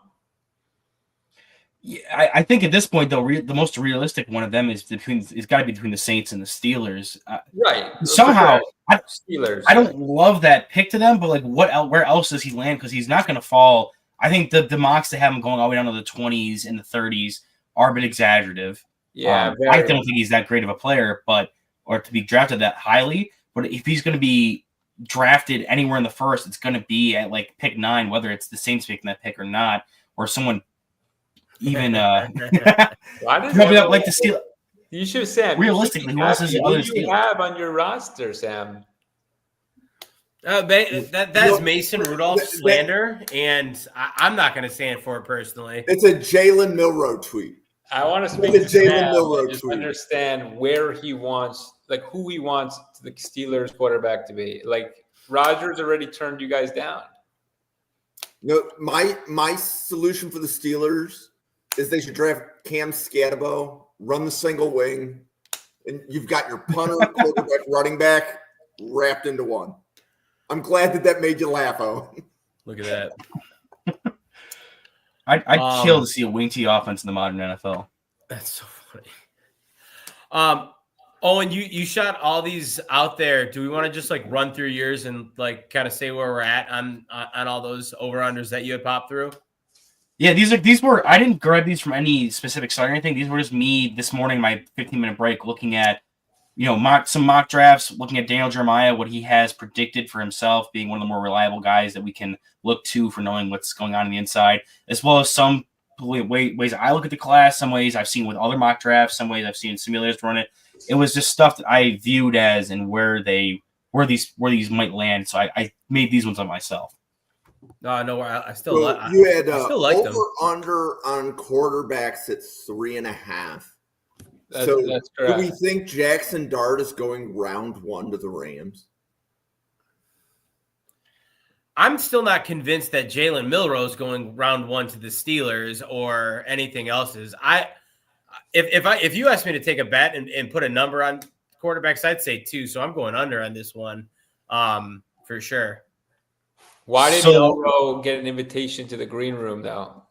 Yeah, I think at this point, though, the most realistic one of them is got to be between the Saints and the Steelers. Right. Somehow, Steelers. I don't love that pick to them, but like, where else does he land? Because he's not going to fall. I think the mocks to have him going all the way down to the 20s and the 30s are a bit exaggerative. Yeah, I don't think he's that great of a player, or to be drafted that highly. But if he's going to be drafted anywhere in the first, it's going to be at like pick 9, whether it's the Saints making that pick or not, or someone even like to steal. You should, Sam. Realistically, who else is it going to steal? You have on your roster, Sam. That's Mason Rudolph's slander, and I'm not going to stand for it personally. It's a Jalen Milroe tweet. I want to speak to Jalen Milroe and just understand where he wants, like, who he wants the Steelers quarterback to be. Like, Rodgers already turned you guys down. My solution for the Steelers is they should draft Cam Scatabo, run the single wing, and you've got your punter, quarterback, running back wrapped into one. I'm glad that made you laugh, Owen. Look at that. I'd kill to see a wing T offense in the modern NFL. That's so funny. Owen, you shot all these out there. Do we want to just like run through yours and like kind of say where we're at on all those over-unders that you had popped through? Yeah, these were I didn't grab these from any specific site or anything. These were just me this morning, my 15-minute break, looking at some mock drafts, looking at Daniel Jeremiah, what he has predicted for himself, being one of the more reliable guys that we can look to for knowing what's going on the inside, as well as some ways I look at the class, some ways I've seen with other mock drafts, some ways I've seen simulators run it. It was just stuff that I viewed as and where these might land. So I made these ones on myself. No, I still So like. you had I still like over them. under on quarterbacks at 3.5. That's So do correct. we think Jackson Dart is going round 1 to the Rams? I'm still not convinced that Jalen Milroe is going round 1 to the Steelers or anything else. If you asked me to take a bet and put a number on quarterbacks, I'd say 2. So I'm going under on this one, for sure. Why did So- Milroe get an invitation to the green room though?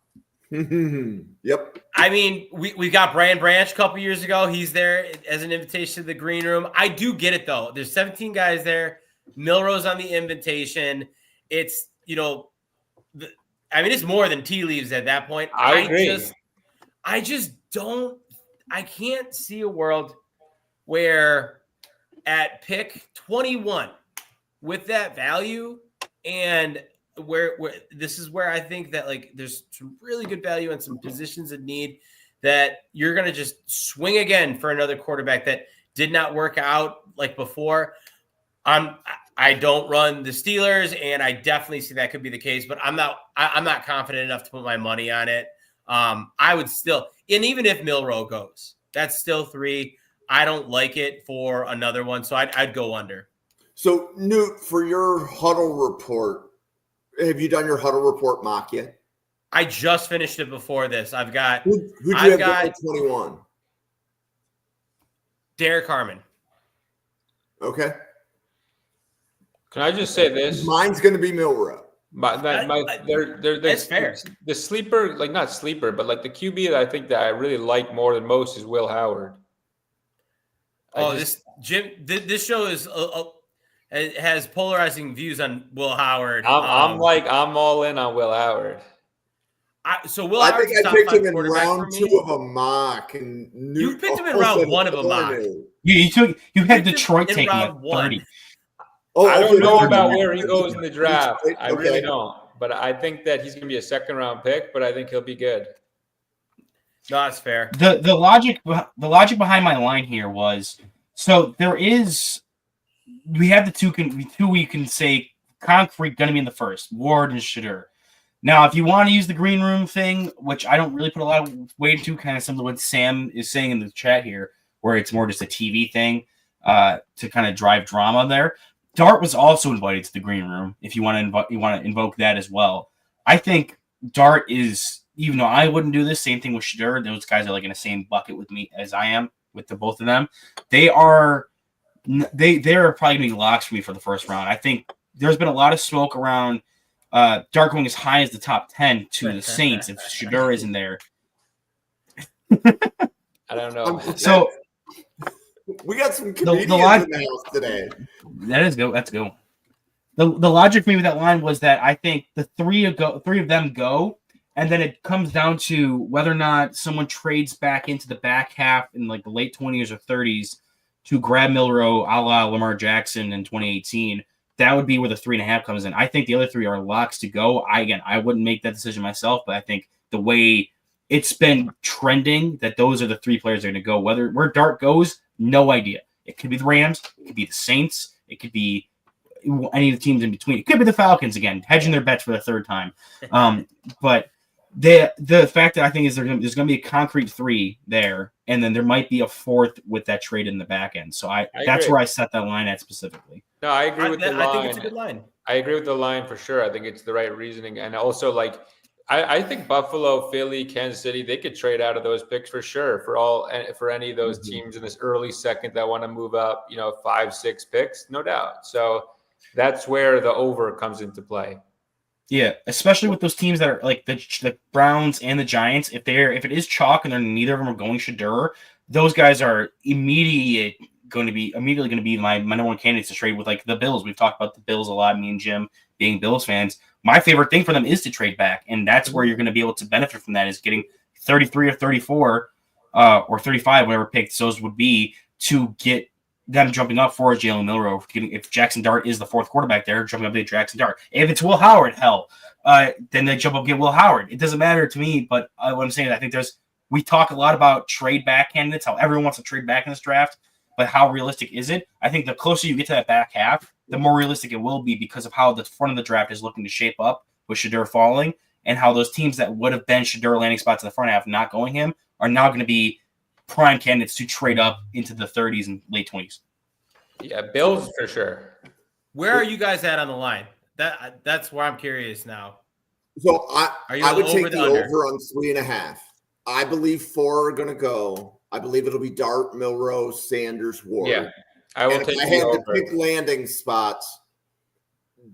Yep. I mean, we got Brian Branch a couple years ago. He's there as an invitation to the green room. I do get it though. There's 17 guys there. Milroe's on the invitation. It's it's more than tea leaves at that point. I agree. I just don't. I can't see a world where at pick 21 with that value and where this is where I think that like there's some really good value and some positions of need that you're going to just swing again for another quarterback that did not work out like before. I don't run the Steelers, and I definitely see that could be the case, but I'm not confident enough to put my money on it. I would still, and even if Milroe goes, that's still 3. I don't like it for another one, so I'd go under. So, Newt, for your huddle report, have you done your huddle report mock yet? I just finished it before this. I've got Who'd you I've have got- at 21? Derek Harmon. Okay. Can I just say this? Mine's going to be Milroe. That's fair. The sleeper, like not sleeper, but like the QB that I think that I really like more than most is Will Howard. This show is it has polarizing views on Will Howard. I'm all in on Will Howard. So Will I Howard's think a I top picked 5 him in quarterback for round me. 2 of a mock, and Newt You picked him in almost round had 1 of a mock. corner. You had Picked him Detroit in taking round at 1. 30. Oh, I don't okay, know okay. about where he goes in the draft. Okay. I really don't. But I think that he's going to be a second-round pick, but I think he'll be good. No, that's fair. The logic behind my line here was so we have the two we can say concrete going to be in the first, Ward and Shadur. Now, if you want to use the green room thing, which I don't really put a lot of weight into, kind of similar to what Sam is saying in the chat here, where it's more just a TV thing to kind of drive drama there. Dart was also invited to the green room. If you want to invoke that as well. I think Dart is, even though I wouldn't do this, same thing with Shadur. Those guys are like in the same bucket with me as I am with the both of them. They're probably going to be locks for me for the first round. I think there's been a lot of smoke around Dart going as high as the top 10 to the Saints if Shadur isn't there. I don't know. So we got some comedians in the house today. That's go. The logic for me with that line was that I think the three of them go, and then it comes down to whether or not someone trades back into the back half in like the late 20s or 30s to grab Milroe a la Lamar Jackson in 2018. That would be where the 3.5 comes in. I think the other 3 are locks to go. I wouldn't make that decision myself, but I think the way it's been trending that those are the 3 players that are going to go. Where Dart goes, no idea. It could be the Rams, it could be the Saints, it could be any of the teams in between. It could be the Falcons again, hedging their bets for the 3rd time. But the fact that I think is there's going to be a concrete 3 there, and then there might be a 4th with that trade in the back end. So that's agree. where I set that line at specifically. No, I agree with the line. I think it's a good line. I agree with the line for sure. I think it's the right reasoning. And also, like, I think Buffalo, Philly, Kansas City, they could trade out of those picks for sure for any of those teams in this early second that want to move up, 5, 6 picks, no doubt. So that's where the over comes into play. Yeah, especially with those teams that are like the Browns and the Giants. If it is chalk and neither of them are going Shadur, those guys are immediately going to be my number one candidates to trade with, like the Bills. We've talked about the Bills a lot, me and Jim being Bills fans. My favorite thing for them is to trade back, and that's where you're going to be able to benefit from that, is getting 33 or 34 or 35, whatever picks those would be, to get them jumping up for Jalen Milroe. If Jackson Dart is the fourth quarterback there, jumping up to Jackson Dart. If it's Will Howard, then they jump up and get Will Howard. It doesn't matter to me, but what I'm saying, I think we talk a lot about trade back candidates, how everyone wants to trade back in this draft, but how realistic is it? I think the closer you get to that back half, the more realistic it will be because of how the front of the draft is looking to shape up with Shedeur falling and how those teams that would have been Shedeur landing spots in the front half not going him are now going to be prime candidates to trade up into the 30s and late 20s. Yeah, Bills for sure. Where are you guys at on the line? That's where I'm curious now. So Are you I would over take the the under? over on 3.5. I believe 4 are going to go. I believe it'll be Dart, Milroe, Sanders, Ward. Yeah, I will And if take I the had to over. pick landing spots,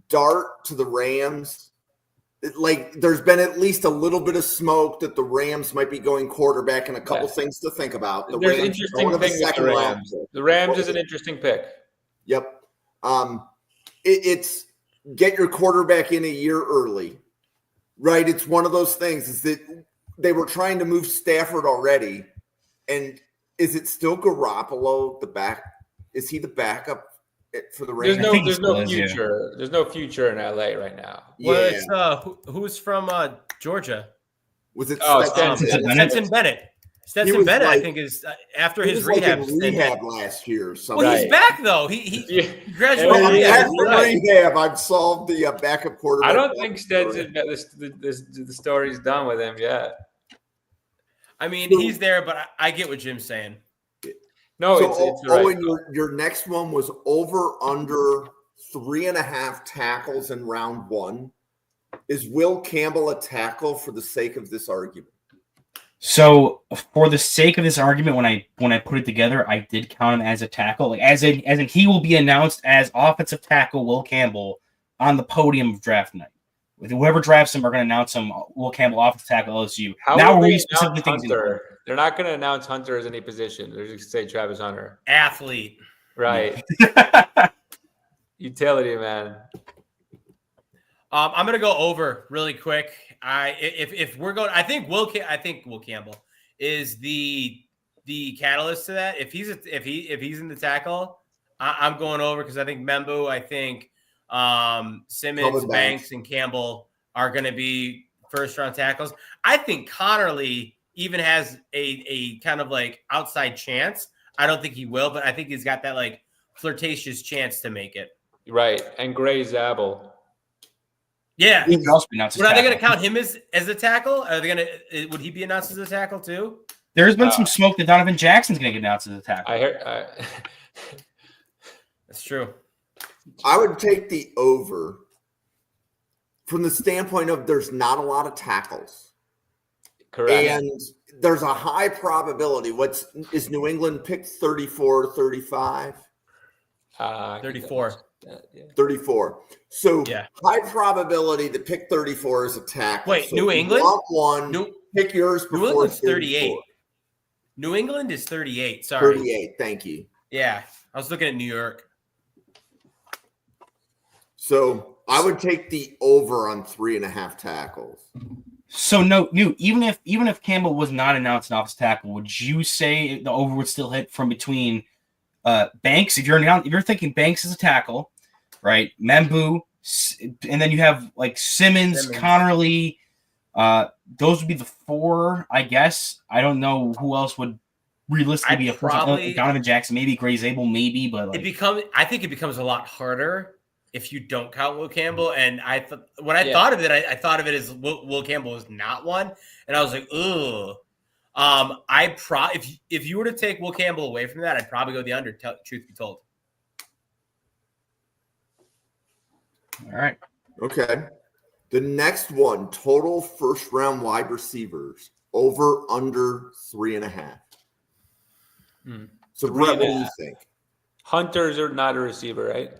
Dart to the Rams. There's been at least a little bit of smoke that the Rams might be going quarterback and a couple things to think about. The There's an Rams interesting don't have a thing with the second round Rams. pick. The Rams is an interesting pick. Yep. It's get your quarterback in a year early, right? It's one of those things is that they were trying to move Stafford already. And is it still Garoppolo, the back? Is he the backup for the Rams? There's no future. There's no future in LA right now. Well, Yeah. it's who's from Georgia? Was it Stetson Stetson Bennett. Stetson was Bennett, I like- think, is after He his was rehab. in rehab last year or something. Well, he's Right. back though. He Yeah. graduated. Well, Yeah, back he's from right. rehab. I've solved the backup quarterback. I don't think Stetson the story's done with him yet. I mean, he's there, but I get what Jim's saying. No, So, it's right. Owen, your next one was over under 3.5 tackles in round 1. Is Will Campbell a tackle for the sake of this argument? So for the sake of this argument, when I put it together, I did count him as a tackle, like as in he will be announced as offensive tackle Will Campbell on the podium of draft night. With whoever drafts him are going to announce him Will Campbell offensive tackle LSU. How now will we they specifically announce think Hunter? They're not going to announce Hunter as any position. They're just going to say Travis Hunter. Athlete. Right. Utility man. I'm gonna go over really quick. If we're going, I think Will Campbell is the catalyst to that. If he's in the tackle, I'm going over because I think Membu, I think Simmons, Banks, and Campbell are going to be first round tackles. I think Connerly even has a kind of like outside chance. I don't think he will, but I think he's got that like flirtatious chance to make it. Right. And Gray Zabel. Yeah. He could also be announced as But are they going to tackle. count him as a tackle? Are they going to? Would he be announced as a tackle too? There's been some smoke that Donovan Jackson's going to get announced as a tackle. I heard. That's true. I would take the over from the standpoint of there's not a lot of tackles. Correct. And there's a high probability. Is New England picked 34, 35? 34. Yeah. 34. So Yeah. high probability to pick 34 is a tackle. Wait, so New if you England? want one, pick yours New before England's 38. 38. New England is 38. Sorry. 38. Thank you. Yeah. I was looking at New York. So I would take the over on 3.5 tackles. So even if Campbell was not announced an offensive tackle, would you say the over would still hit from between Banks? If you're thinking Banks as a tackle, right? Membu, and then you have like Simmons. Connerly. Those would be the 4, I guess. I don't know who else would realistically be a first. Donovan Jackson, maybe Gray Zabel, maybe, but like, I think it becomes a lot harder if you don't count Will Campbell. And when I thought of it, I thought of it as Will Campbell is not one, and I was like, ugh. If you were to take Will Campbell away from that, I'd probably go the under. Truth be told. all right. Okay. The next one, total first round wide receivers, over under 3.5. So Brett, what do you think? Hunters are not a receiver, right?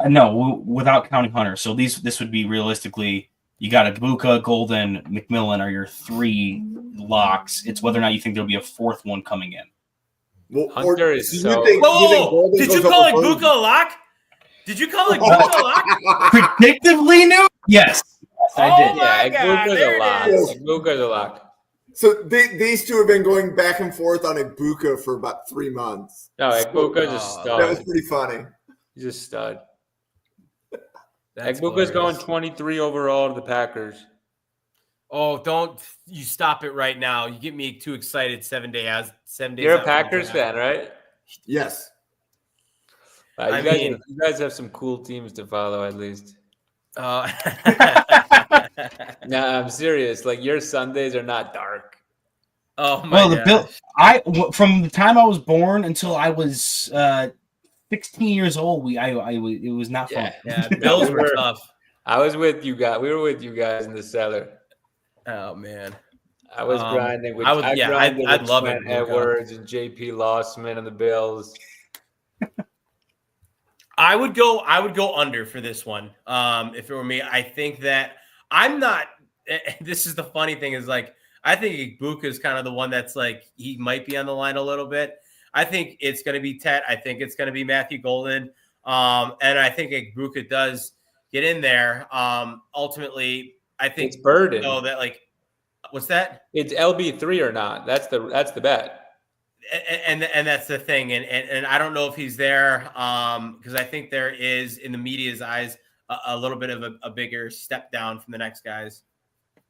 No, without counting Hunter. So this would be realistically, you got Ibuka, Golden, McMillan are your 3 locks. It's whether or not you think there'll be a 4th one coming in. Well, Hunter is do you so- think Whoa! Golden Did you goes call over Ibuka a lock? Did you call Ibuka a lock? Predictively new? Yes. I Oh did. my Yeah, God, Ibuka's there a it lock. is. Ibuka's a lock. So these two have been going back and forth on Ibuka for about 3 months. No, Egbuka's a That was stud. pretty funny. He's a stud. That's Egbuka's going hilarious. 23 overall to the Packers. Oh, don't you stop it right now. You get me too excited 7 days. 7 days. You're a out Packers from now. fan, right? Yes. You I guys, mean- you guys have some cool teams to follow, at least. Uh, No, I'm serious. Like your Sundays are not dark. oh my Well, the gosh. Bill, from the time I was born until I was 16 years old, it was not fun. Yeah. Yeah, Bills were tough. I was with you guys. We were with you guys in the cellar. Oh man. I was grinding with. I'd with love it, Trent Luka. Edwards and JP Lossman and the Bills. I would go under for this one. If it were me, I think that I'm not. This is the funny thing is like I think Ibuka is kind of the one that's like he might be on the line a little bit. I think it's going to be Tet. I think it's going to be Matthew Golden. And I think Ibuka does get in there. Ultimately, I think It's Burden. so that like what's that? It's LB3 or not. That's the bet. And that's the thing, and I don't know if he's there because I think there is in the media's eyes a little bit of a bigger step down from the next guys.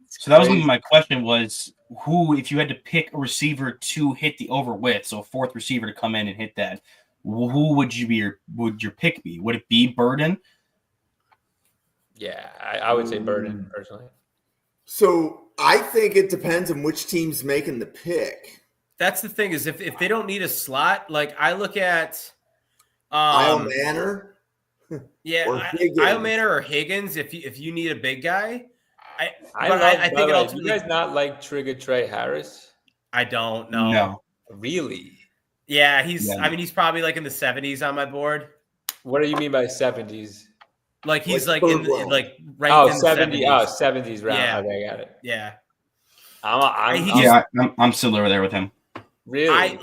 So that was Crazy. my question was who, if you had to pick a receiver to hit the over with, so a fourth receiver to come in and hit that, who would your pick be? Would it be Burden? Yeah, I would say Burden personally. So I think it depends on which team's making the pick. That's the thing is if they don't need a slot, like I look at Kyle Manor. yeah, or Higgins. Kyle Manor or Higgins if you need a big guy. I think it do ultimately you guys not like Trigger Trey Harris? I don't know. No. Really? Yeah, Yeah. I mean he's probably like in the 70s on my board. What do you mean by 70s? Like he's Like like in Birdwell. like Oh, ranked in 70. the 70s. 70s round. Yeah. Okay, got it. Yeah. I'm Yeah, I'm similar there with him. really.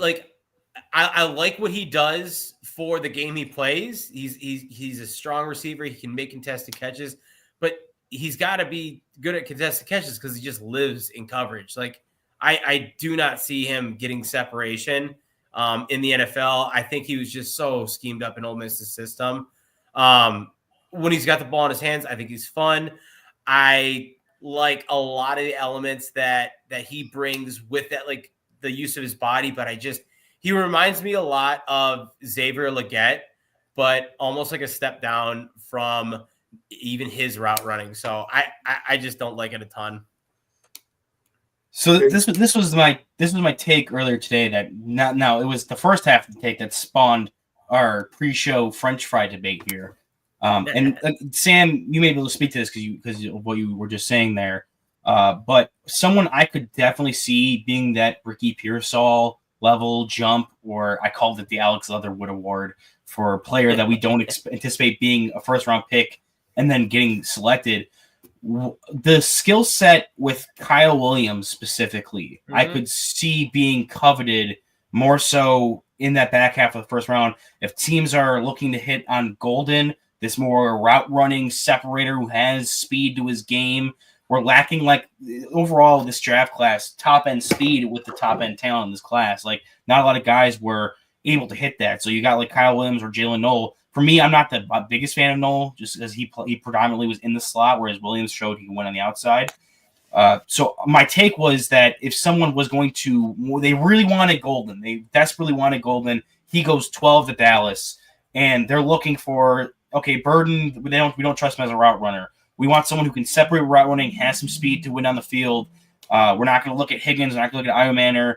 I like what he does for the game he plays. He's a strong receiver. He can make contested catches, but he's got to be good at contested catches because he just lives in coverage. Like I do not see him getting separation in the NFL. I think he was just so schemed up in Ole Miss's system. When he's got the ball in his hands, I think he's fun. I like a lot of the elements that he brings with that, like the use of his body, but he reminds me a lot of Xavier Legette, but almost like a step down from even his route running. So I just don't like it a ton. So this was my take earlier today that it was the first half of the take that spawned our pre-show French fry debate here. And Sam, you may be able to speak to this because of what you were just saying there. But someone I could definitely see being that Ricky Pearsall level jump, or I called it the Alex Leatherwood Award for a player that we don't anticipate being a first round pick and then getting selected. The skill set with Kyle Williams specifically, I could see being coveted more so in that back half of the first round. If teams are looking to hit on Golden, this more route running separator who has speed to his game, we're lacking like overall this draft class, top end speed with the top end talent in this class. Like not a lot of guys were able to hit that. So you got like Kyle Williams or Jalen Noel. For me, I'm not the biggest fan of Noel just because he predominantly was in the slot, whereas Williams showed he went on the outside. So my take was that if someone was going to, they really wanted Golden. They desperately wanted Golden. He goes 12 to Dallas, and they're looking for, okay, Burden, we don't trust him as a route runner. We want someone who can separate route running, has some speed to win down the field. We're not going to look at Higgins. We're not going to look at Iomanner,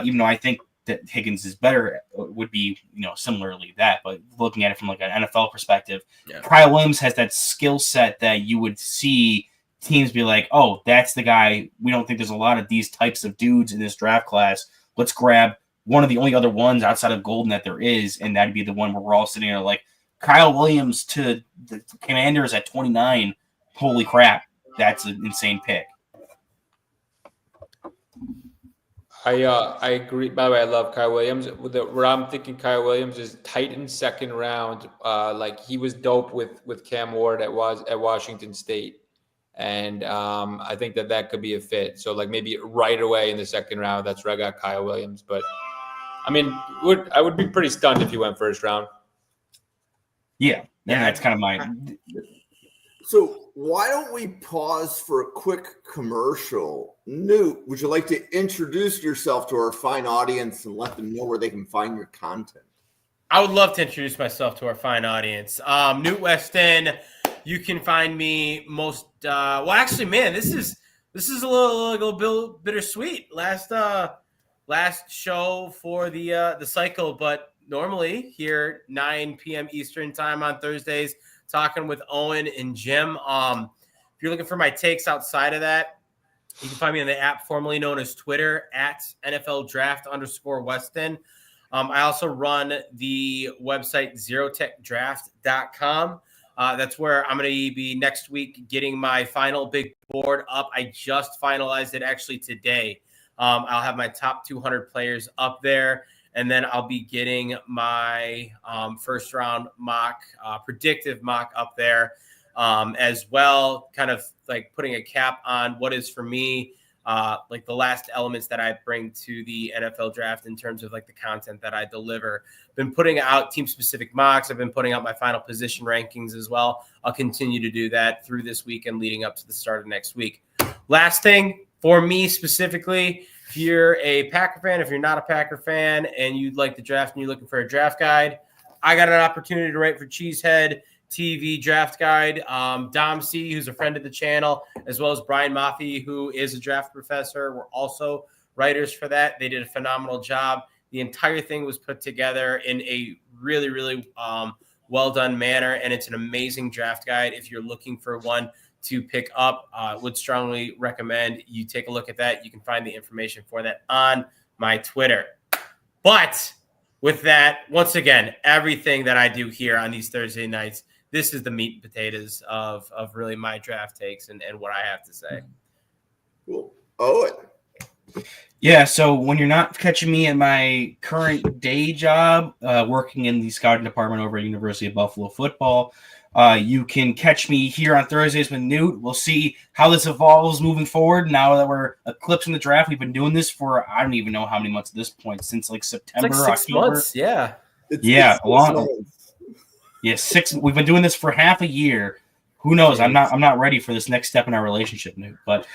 even though I think that Higgins is better, would be, similarly that. But looking at it from like an NFL perspective, Yeah. Kyle Williams has that skill set that you would see teams be like, oh, that's the guy. We don't think there's a lot of these types of dudes in this draft class. Let's grab one of the only other ones outside of Golden that there is, and that'd be the one where we're all sitting there like, Kyle Williams to the Commanders at 29. Holy crap, that's an insane pick. I agree. By the way, I love Kyle Williams. Where I'm thinking Kyle Williams is Titan second round. Like he was dope with Cam Ward at Washington State. And I think that could be a fit. So like maybe right away in the second round, that's where I got Kyle Williams. But I mean, I would be pretty stunned if he went first round. Yeah, that's kind of my. So why don't we pause for a quick commercial? Newt, would you like to introduce yourself to our fine audience and let them know where they can find your content? I would love to introduce myself to our fine audience. Newt Weston. You can find me most. Well, actually, man, this is a little bittersweet. Last show for the cycle, but normally here 9 p.m. Eastern time on Thursdays, talking with Owen and Jim. If you're looking for my takes outside of that, you can find me on the app formerly known as Twitter at NFL_Draft_Weston. I also run the website zerotechdraft.com. That's where I'm going to be next week getting my final big board up. I just finalized it actually today. I'll have my top 200 players up there, and then I'll be getting my first round mock, predictive mock up there as well, kind of like putting a cap on what is for me like the last elements that I bring to the NFL draft in terms of like the content that I deliver. Been putting out team specific mocks. I've been putting out my final position rankings as well. I'll continue to do that through this week and leading up to the start of next week. Last thing for me specifically, if you're a Packer fan, if you're not a Packer fan and you'd like the draft and you're looking for a draft guide, I got an opportunity to write for Cheesehead TV draft guide. Dom C, who's a friend of the channel, as well as Brian Maffey, who is a draft professor, were also writers for that. They did a phenomenal job. The entire thing was put together in a really, really well done manner, and it's an amazing draft guide. If you're looking for one to pick up, would strongly recommend you take a look at that. You can find the information for that on my Twitter. But with that, once again, everything that I do here on these Thursday nights, this is the meat and potatoes of really my draft takes and what I have to say. Cool. Owen. Yeah, so when you're not catching me at my current day job, working in the scouting department over at University of Buffalo football, you can catch me here on Thursdays with Newt. We'll see how this evolves moving forward. Now that we're eclipsing the draft, we've been doing this for I don't even know how many months at this point, since like September, it's like 6 October. months, yeah. It's long. Yeah, 6. We've been doing this for half a year. Who knows? I'm not ready for this next step in our relationship, Newt. But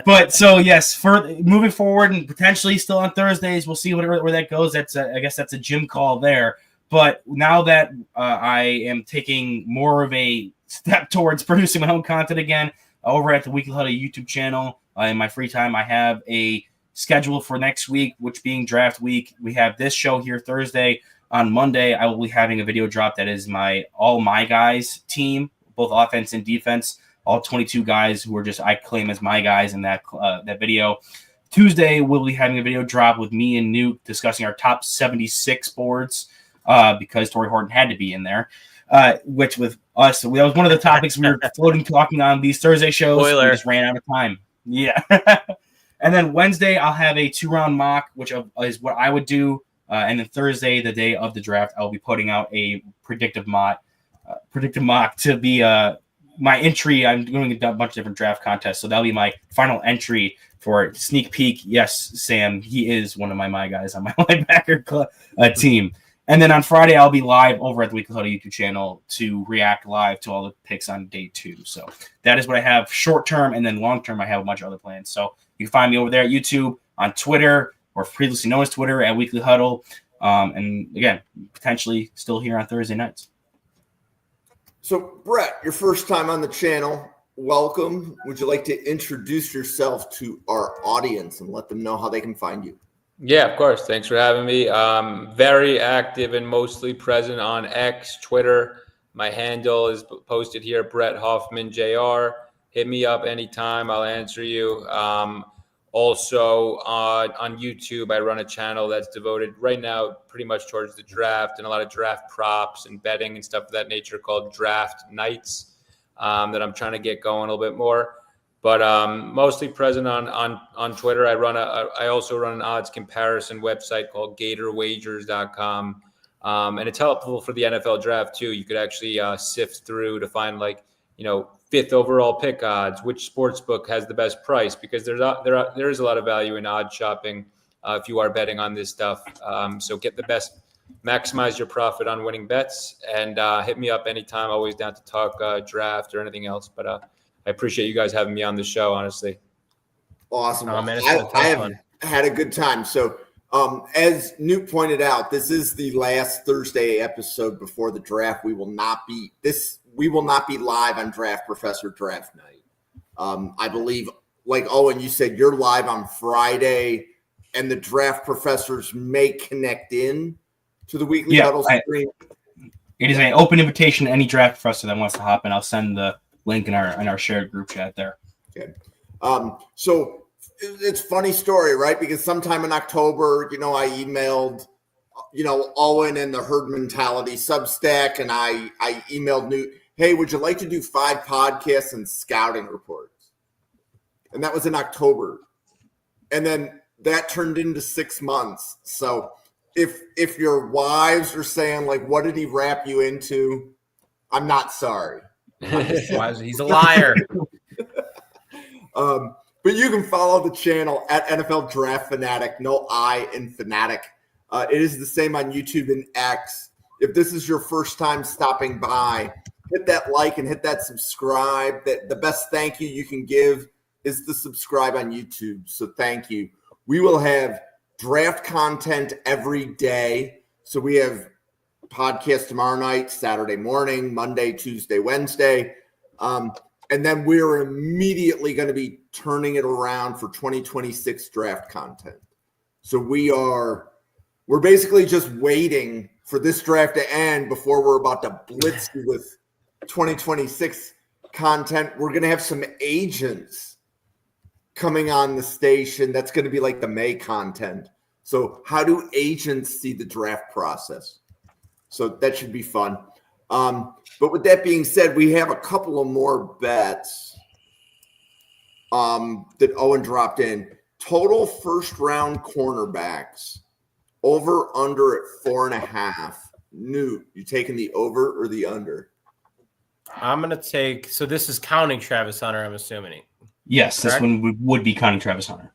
but so yes, for moving forward and potentially still on Thursdays, we'll see where that goes. I guess that's a Jim call there. But now that I am taking more of a step towards producing my own content again over at the Weekly Huddle YouTube channel, in my free time, I have a schedule for next week, which being draft week. We have this show here Thursday. On Monday, I will be having a video drop that is all my guys team, both offense and defense, all 22 guys who are just I claim as my guys in that video. Tuesday, we'll be having a video drop with me and Newt discussing our top 76 boards because Torrey Horton had to be in there, which with us, that was one of the topics we were talking on these Thursday shows. Spoiler. We just ran out of time. Yeah. And then Wednesday, I'll have a 2-round mock, which is what I would do. And then Thursday, the day of the draft, I'll be putting out a predictive mock to be my entry. I'm doing a bunch of different draft contests, so that'll be my final entry for sneak peek. Yes, Sam, he is one of my guys on my linebacker team. And then on Friday, I'll be live over at the Weekly Huddle YouTube channel to react live to all the picks on day 2. So that is what I have short term, and then long term, I have a bunch of other plans. So you can find me over there at YouTube, on Twitter, or previously known as Twitter at Weekly Huddle. And again, potentially still here on Thursday nights. So, Brett, your first time on the channel, welcome. Would you like to introduce yourself to our audience and let them know how they can find you? Yeah, of course. Thanks for having me. Very active and mostly present on X, Twitter. My handle is posted here, Brett Hoffman Jr. Hit me up anytime. I'll answer you. Also on YouTube, I run a channel that's devoted right now pretty much towards the draft and a lot of draft props and betting and stuff of that nature called Draft Nights that I'm trying to get going a little bit more. But mostly present on Twitter. I also run an odds comparison website called GatorWagers.com. And it's helpful for the NFL draft too. You could actually sift through to find fifth overall pick odds, which sports book has the best price, because there is a lot of value in odd shopping if you are betting on this stuff. So get the best, maximize your profit on winning bets, and hit me up anytime. Always down to talk draft or anything else. But I appreciate you guys having me on the show, honestly. Awesome. Oh, man, I have had a good time. So as Newt pointed out, this is the last Thursday episode before the draft. We will not be live on Draft Professor Draft Night. I believe, like Owen, you said, you're live on Friday, and the Draft Professors may connect in to the weekly huddle stream. It is an open invitation to any Draft Professor that wants to hop in. I'll send the link in our shared group chat there. Okay. So it's a funny story, right? Because sometime in October, I emailed, Owen and the Herd Mentality Substack, and I emailed Newt, hey, would you like to do 5 podcasts and scouting reports? And that was in October. And then that turned into 6 months. So if your wives are saying, like, what did he wrap you into? I'm not sorry. He's a liar. But you can follow the channel at NFL Draft Fanatic, no I in Fanatic. It is the same on YouTube and X. If this is your first time stopping by, hit that like and hit that subscribe. The best thank you can give is the subscribe on YouTube. So thank you. We will have draft content every day. So we have podcast tomorrow night, Saturday morning, Monday, Tuesday, Wednesday. And then we're immediately going to be turning it around for 2026 draft content. So we're basically just waiting for this draft to end before we're about to blitz you with 2026 content. We're going to have some agents coming on the station. That's going to be like the May content. So how do agents see the draft process? So that should be fun. But with that being said, we have a couple of more bets that Owen dropped in. Total first round cornerbacks, over under at 4.5. Newt, you taking the over or the under? I'm going to take, so this is counting Travis Hunter, I'm assuming. Yes, Correct? This one would be counting Travis Hunter.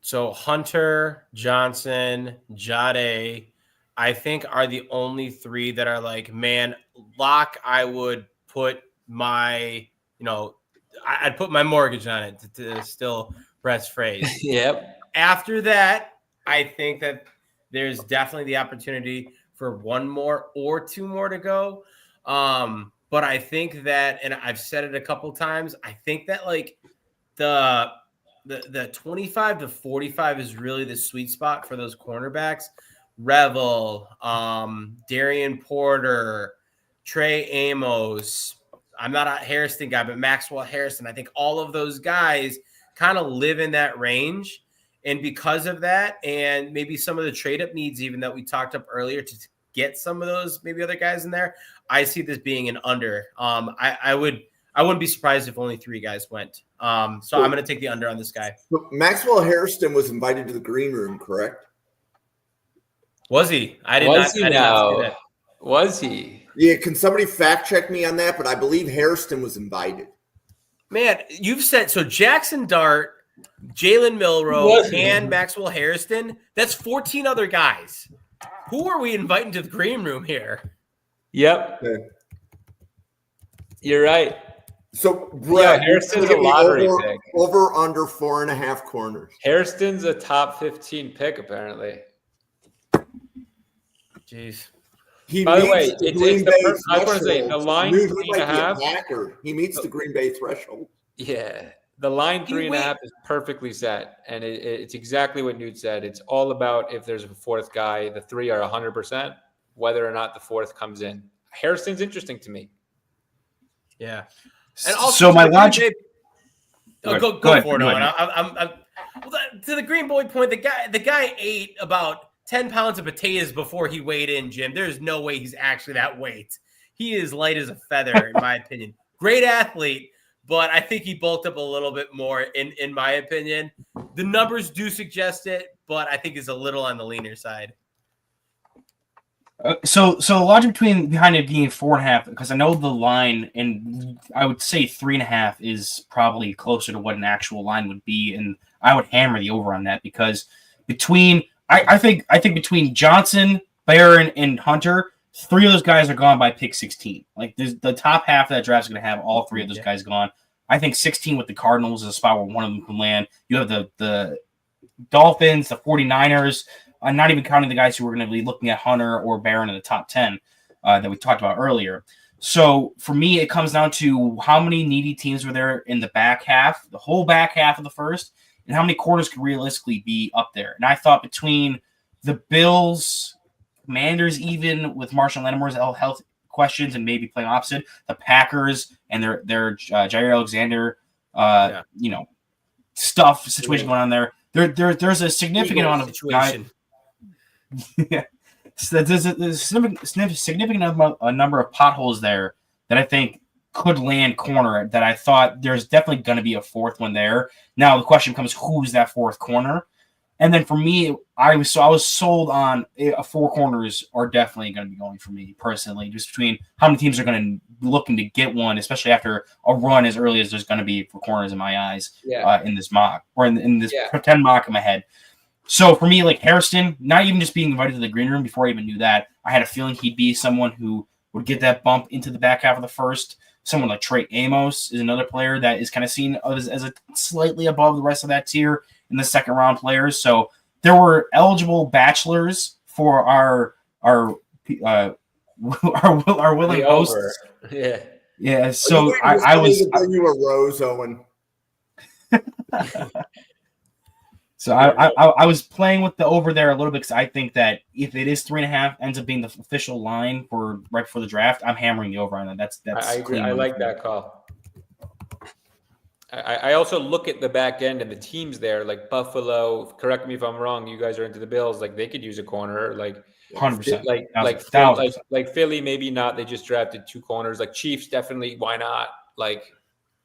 So Hunter, Johnson, Jade, I think are the only 3 that are like, man, lock. I would put my, I'd put my mortgage on it to steal Brett's phrase. Yep. After that, I think that there's definitely the opportunity for 1 more or 2 more to go. But I think that, and I've said it a couple times, I think that like the 25 to 45 is really the sweet spot for those cornerbacks. Revel, Darian Porter, Trey Amos. I'm not a Harrison guy, but Maxwell Harrison. I think all of those guys kind of live in that range. And because of that, and maybe some of the trade-up needs even that we talked up earlier to get some of those maybe other guys in there, I see this being an under. I wouldn't be surprised if only 3 guys went. So I'm going to take the under on this guy. Maxwell Harrison was invited to the green room, correct? Was he? I did not see that. Was he? Yeah, can somebody fact check me on that? But I believe Hairston was invited. Man, you've said so. Jackson Dart, Jalen Milroe, and Maxwell Harrison. That's 14 other guys. Who are we inviting to the green room here? Yep. Okay. You're right. So, Brett, Harrison's a lottery pick. Over under 4.5 corners. Harrison's a top 15 pick, apparently. Jeez. By the way, I want to say the line 3.5. He meets the Green Bay threshold. Yeah, the line 3.5 is perfectly set, and it's exactly what Newt said. It's all about if there's a 4th guy. The 3 are 100%, whether or not the 4th comes in. Harrison's interesting to me. Yeah, and also so my logic. Go for it, Owen. To the Green Boy point, the guy ate about 10 pounds of potatoes before he weighed in, Jim. There's no way he's actually that weight. He is light as a feather, in my opinion. Great athlete, but I think he bulked up a little bit more, in my opinion. The numbers do suggest it, but I think he's a little on the leaner side. So the logic behind it being 4.5, because I know the line, and I would say 3.5 is probably closer to what an actual line would be, and I would hammer the over on that because I think between Johnson, Barron, and Hunter, 3 of those guys are gone by pick 16. Like the top half of that draft is going to have all 3 of those guys gone. I think 16 with the Cardinals is a spot where one of them can land. You have the Dolphins, the 49ers. I'm not even counting the guys who are going to be looking at Hunter or Barron in the top 10 that we talked about earlier. So for me, it comes down to how many needy teams were there in the back half, the whole back half of the first, and how many corners could realistically be up there. And I thought between the Bills, Commanders, even with Marshall Lattimore's health questions and maybe playing opposite, the Packers and their Jair Alexander, situation going on there. There's a significant amount of guys. Yeah, so there's a significant number of potholes there that I think could land corner. That I thought there's definitely going to be a fourth one there. Now the question comes, who's that fourth corner? And then for me, I was sold on 4 corners are definitely going to be going for me personally. Just between how many teams are going to be looking to get one, especially after a run as early as there's going to be for corners in my eyes. In this mock or in this pretend mock in my head. So for me, like Hairston, not even just being invited to the green room before I even knew that, I had a feeling he'd be someone who would get that bump into the back half of the first. Someone like Trey Amos is another player that is kind of seen as a slightly above the rest of that tier in the second round players. So there were eligible bachelors for our willing hosts. Yeah. So I was you a rose, Owen. So I was playing with the over there a little bit because I think that if it is 3.5 ends up being the official line for right before the draft, I'm hammering the over on that. That's I agree. I like that call. I also look at the back end and the teams there, like Buffalo. Correct me if I'm wrong. You guys are into the Bills. Like they could use a corner. Like 100%. Like Philly, maybe not. They just drafted 2 corners. Like Chiefs, definitely. Why not? Like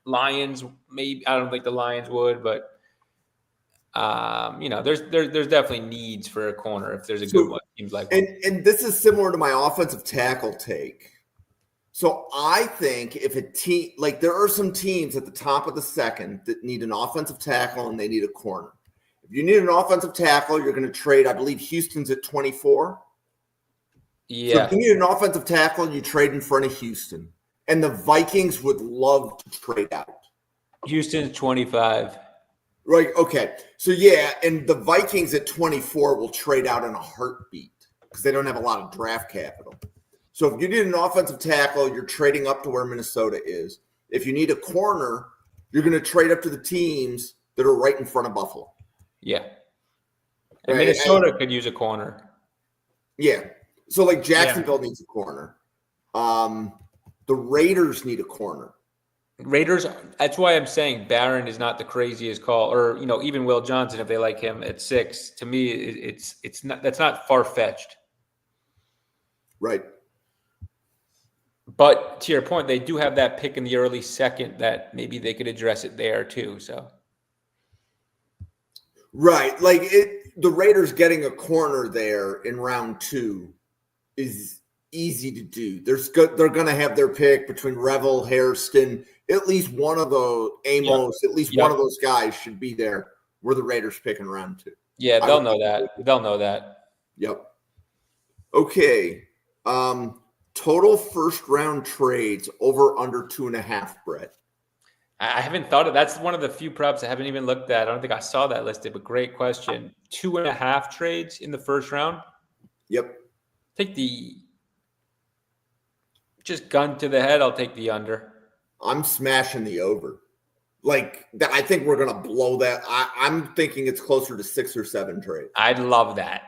Lions, maybe. I don't think the Lions would, but. There's definitely needs for a corner if there's a good one. Seems like and this is similar to my offensive tackle take. So I think if a team like there are some teams at the top of the second that need an offensive tackle and they need a corner. If you need an offensive tackle, you're going to trade. I believe Houston's at 24. Yeah. So if you need an offensive tackle, you trade in front of Houston, and the Vikings would love to trade out. Houston's 25. Right. Okay. So, yeah, and the Vikings at 24 will trade out in a heartbeat because they don't have a lot of draft capital. So if you need an offensive tackle, you're trading up to where Minnesota is. If you need a corner, you're going to trade up to the teams that are right in front of Buffalo. Yeah. And right. Minnesota could use a corner. Yeah. So, like, Jacksonville needs a corner. The Raiders need a corner. Raiders, that's why I'm saying Barron is not the craziest call, or even Will Johnson if they like him at 6. To me, it's not, that's not far fetched, right? But to your point, they do have that pick in the early second that maybe they could address it there too. So, right, like the Raiders getting a corner there in round 2 is easy to do. They're going to have their pick between Revel, Hairston. At least one of those, Amos, at least one of those guys should be there where the Raiders pick in round 2. Yeah, they'll know that. They'll know that. Yep. Okay. Total first round trades over under 2.5, Brett. I haven't thought of that's one of the few props I haven't even looked at. I don't think I saw that listed, but great question. 2.5 trades in the first round. Yep. Take just gun to the head. I'll take the under. I'm smashing the over. Like, I think we're going to blow that. I'm thinking it's closer to 6 or 7 trades. I'd love that.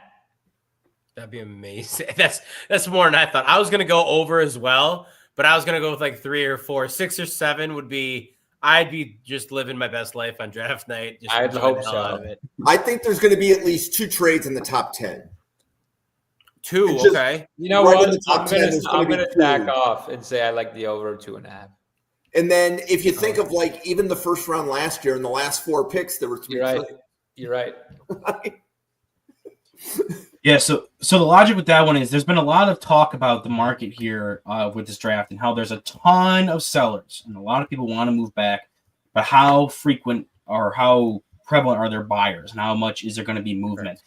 That'd be amazing. That's more than I thought. I was going to go over as well, but I was going to go with like 3 or 4. 6 or 7 would be, I'd be just living my best life on draft night. Just I'd hope so. I think there's going to be at least 2 trades in the top 10. 2, okay. You know what? I'm going to back off and say I like the over 2.5. And then if you think of like even the first round last year, in the last 4 picks, there were 3 trades. You're right. Yeah, so So the logic with that one is there's been a lot of talk about the market here with this draft and how there's a ton of sellers and a lot of people want to move back, but how frequent or how prevalent are their buyers and how much is there going to be movement?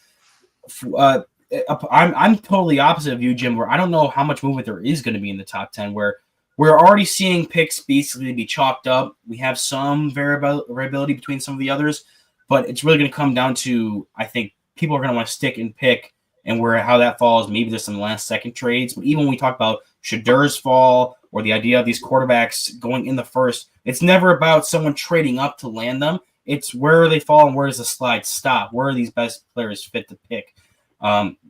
I'm totally opposite of you, Jim, where I don't know how much movement there is going to be in the top 10, where we're already seeing picks basically be chalked up. We have some variability between some of the others, but it's really going to come down to, I think, people are going to want to stick and pick and where how that falls. Maybe there's some last second trades, but even when we talk about Shadir's fall or the idea of these quarterbacks going in the first, it's never about someone trading up to land them. It's where they fall and where does the slide stop? Where are these best players fit to pick?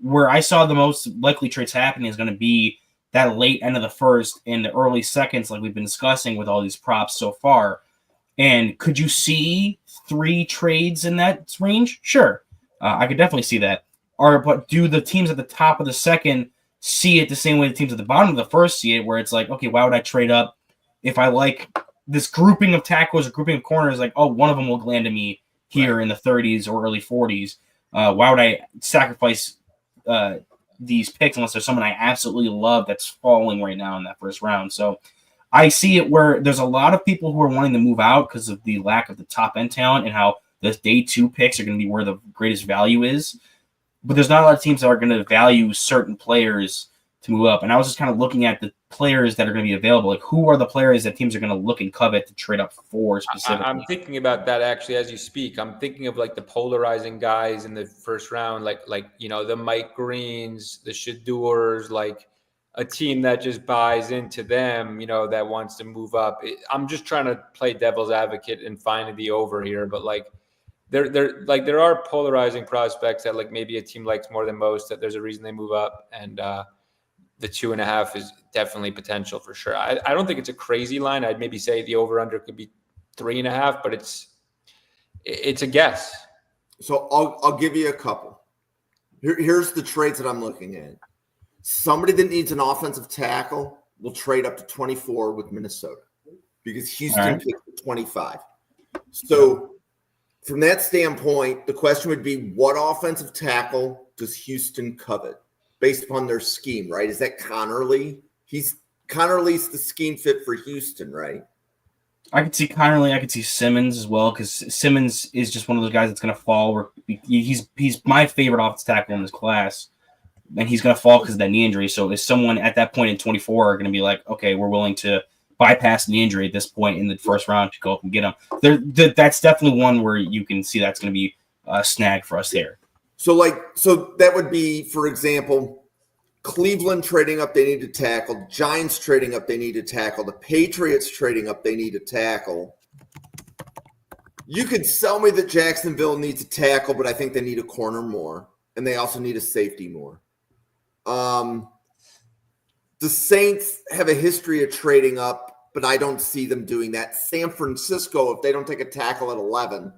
Where I saw the most likely trades happening is going to be that late end of the first and the early seconds, like we've been discussing with all these props so far. And could you see 3 trades in that range? Sure. I could definitely see that. But do the teams at the top of the second see it the same way the teams at the bottom of the first see it, where it's like, okay, why would I trade up if I like this grouping of tackles or grouping of corners? Like, oh, one of them will land to me here in the 30s or early 40s. Why would I sacrifice these picks unless there's someone I absolutely love that's falling right now in that first round? So I see it where there's a lot of people who are wanting to move out because of the lack of the top end talent and how the day 2 picks are going to be where the greatest value is. But there's not a lot of teams that are going to value certain players to move up. And I was just kind of looking at the players that are going to be available. Like, who are the players that teams are going to look and covet to trade up for specifically? I'm thinking about that actually as you speak. I'm thinking of like the polarizing guys in the first round, like the Mike Greens, the Shadurs, like a team that just buys into them, that wants to move up. I'm just trying to play devil's advocate and find the over here, but like there are polarizing prospects that like maybe a team likes more than most, that there's a reason they move up, and the 2.5 is definitely potential for sure. I don't think it's a crazy line. I'd maybe say the over under could be 3.5, but it's a guess. So I'll give you a couple. Here's the trades that I'm looking at. Somebody that needs an offensive tackle will trade up to 24 with Minnesota because Houston picked 25. So from that standpoint, the question would be, what offensive tackle does Houston covet based upon their scheme, right? Is that Connerly? Connerly's the scheme fit for Houston, right? I could see Connerly. I could see Simmons as well, because Simmons is just one of those guys that's going to fall. He's my favorite offensive tackle in this class, and he's going to fall because of that knee injury. So is someone at that point in 24 are going to be like, okay, we're willing to bypass the injury at this point in the first round to go up and get him? That's definitely one where you can see that's going to be a snag for us there. So that would be, for example, Cleveland trading up, they need to tackle. Giants trading up, they need to tackle. The Patriots trading up, they need to tackle. You could sell me that Jacksonville needs a tackle, but I think they need a corner more, and they also need a safety more. The Saints have a history of trading up, but I don't see them doing that. San Francisco, if they don't take a tackle at 11,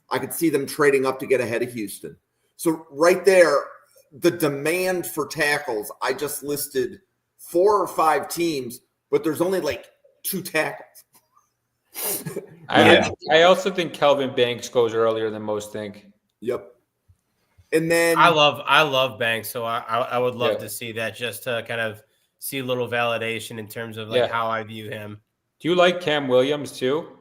I could see them trading up to get ahead of Houston. So right there, the demand for tackles, I just listed 4 or 5 teams, but there's only like 2 tackles. I also think Kelvin Banks goes earlier than most think. Yep. And then I love Banks, so I would love to see that, just to kind of see a little validation in terms of how I view him. Do you like Cam Williams too?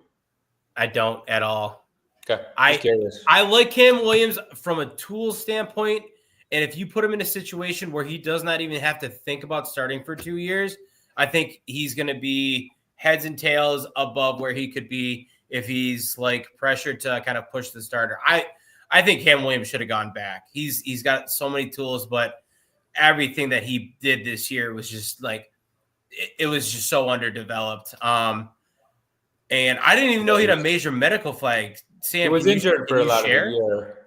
I don't at all. Okay. I like Cam Williams from a tool standpoint, and if you put him in a situation where he does not even have to think about starting for 2 years, I think he's going to be heads and tails above where he could be if he's like pressured to kind of push the starter. I think Cam Williams should have gone back. He's got so many tools, but everything that he did this year was just like, it was just so underdeveloped. And I didn't even know he had a major medical flag. Sam, he was injured for a lot of the year.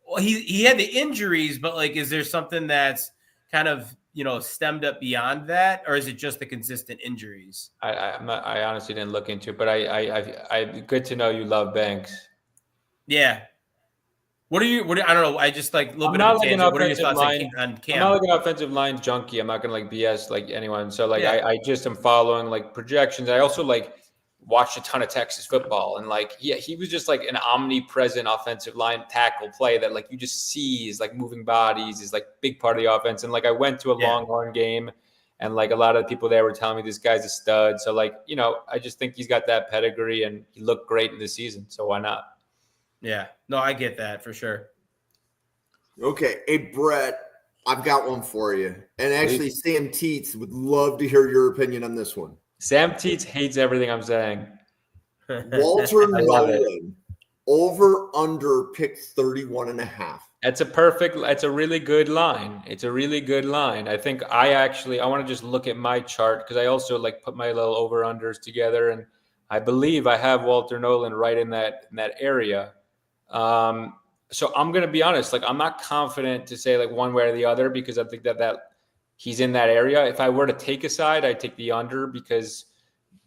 Well, he had the injuries, but like, is there something that's kind of, stemmed up beyond that, or is it just the consistent injuries? I honestly didn't look into it, but I good to know you love Banks. Yeah. I don't know. I just like a little bit of a tangent. What are your thoughts on Cam? I'm not like an offensive line junkie. I'm not going to like BS like anyone. So like I just am following like projections. I also like watched a ton of Texas football, and like, yeah, he was just like an omnipresent offensive line tackle play that like you just see is like moving bodies is like big part of the offense. And like I went to a Longhorn game, and like a lot of the people there were telling me this guy's a stud. So like, you know, I just think he's got that pedigree, and he looked great in the season. So why not? Yeah, no, I get that for sure. Okay, hey Brett, I've got one for you, and actually Sam Teets would love to hear your opinion on this one. Sam Teets hates everything I'm saying. Walter I love it. Nolan, over under pick 31.5. It's a really good line. It's a really good line. I think I want to just look at my chart because I also like put my little over unders together, and I believe I have Walter Nolan right in that area. So I'm going to be honest, like I'm not confident to say like one way or the other because I think that he's in that area. If I were to take a side, I'd take the under because,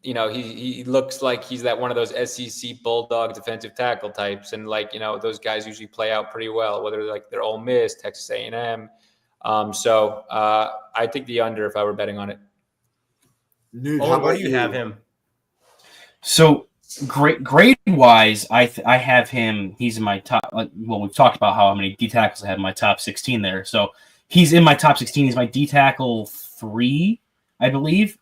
you know, he looks like he's that one of those SEC Bulldog defensive tackle types. And like, you know, those guys usually play out pretty well, whether like they're Ole Miss, Texas A&M. So I take the under if I were betting on it. Dude, Where do you have him? So grade wise, I have him. He's in my top. We've talked about how many D tackles I have in my top 16 there. So he's in my top 16. He's my D tackle 3, I believe.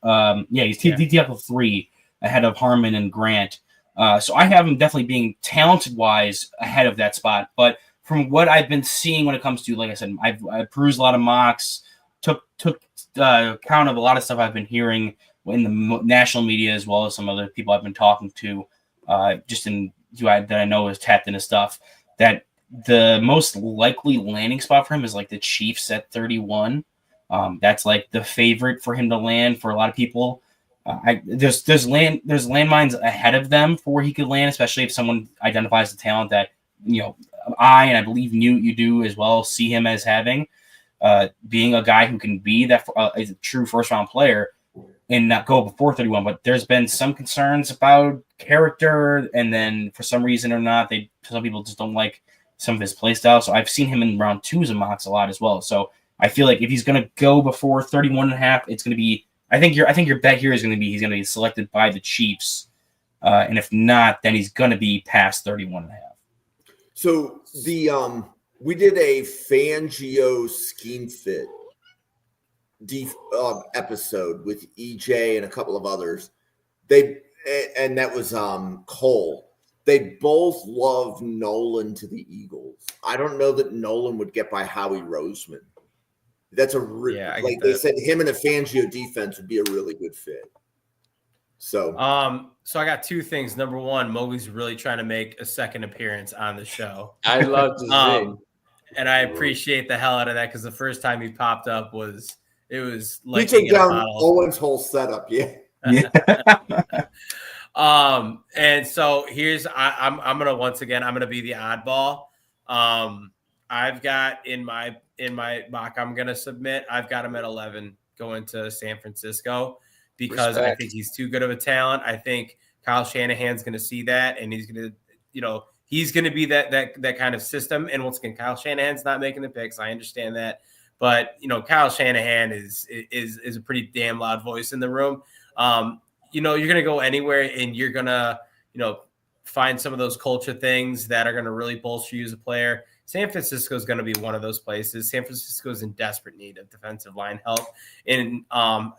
He's D tackle 3 ahead of Harmon and Grant. So I have him definitely being talented wise ahead of that spot. But from what I've been seeing when it comes to, like I said, I've perused a lot of mocks, took count of a lot of stuff I've been hearing in the national media as well as some other people I've been talking to, that I know is tapped into stuff, that the most likely landing spot for him is like the Chiefs at 31. That's like the favorite for him to land for a lot of people. There's landmines ahead of them for where he could land, especially if someone identifies the talent that, you know, I believe you do as well, see him as having, being a guy who can be that a true first round player and not go before 31. But there's been some concerns about character, and then for some reason or not, some people just don't like some of his play style. So I've seen him in round 2s and mocks a lot as well. So I feel like if he's going to go before 31.5, it's going to be, I think your bet here is going to be he's going to be selected by the Chiefs. And if not, then he's going to be past 31.5. So we did a Fangio scheme fit episode with EJ and a couple of others. And that was Cole. They both love Nolan to the Eagles. I don't know that Nolan would get by Howie Roseman. That's they said him in a Fangio defense would be a really good fit. So I got 2 things. Number one, Mowgli's really trying to make a second appearance on the show. I'd love to see. And I appreciate the hell out of that because the first time he popped up was like he took down Owen's whole setup. Yeah. And so here's I'm gonna be the oddball. I've got in my mock I'm gonna submit. I've got him at 11 going to San Francisco because I think he's too good of a talent. I think Kyle Shanahan's gonna see that, and he's gonna be that kind of system. And once again, Kyle Shanahan's not making the picks. I understand that. But, you know, Kyle Shanahan is a pretty damn loud voice in the room. You're going to go anywhere and you're going to, find some of those culture things that are going to really bolster you as a player. San Francisco is going to be one of those places. San Francisco is in desperate need of defensive line help. And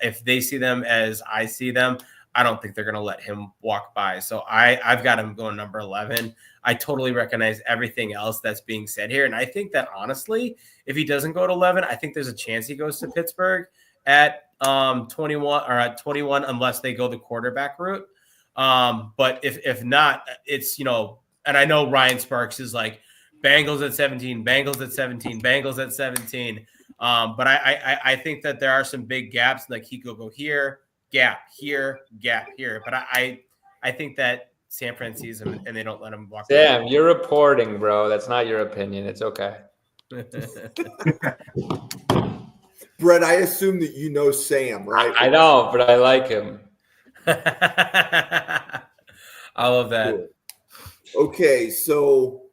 if they see them as I see them, I don't think they're going to let him walk by. So I've got him going number 11. I totally recognize everything else that's being said here. And I think that honestly, if he doesn't go to 11, I think there's a chance he goes to Pittsburgh at 21 or at 21, unless they go the quarterback route. But if not, it's, and I know Ryan Sparks is like Bengals at 17, Bengals at 17, Bengals at 17. But I think that there are some big gaps, like he could go here, gap here. But I think that San Francisco and they don't let him walk. Damn, you're reporting, bro. That's not your opinion. It's okay. Brett, I assume that you know Sam, right? I know, but I like him. I love that. Cool. Okay, so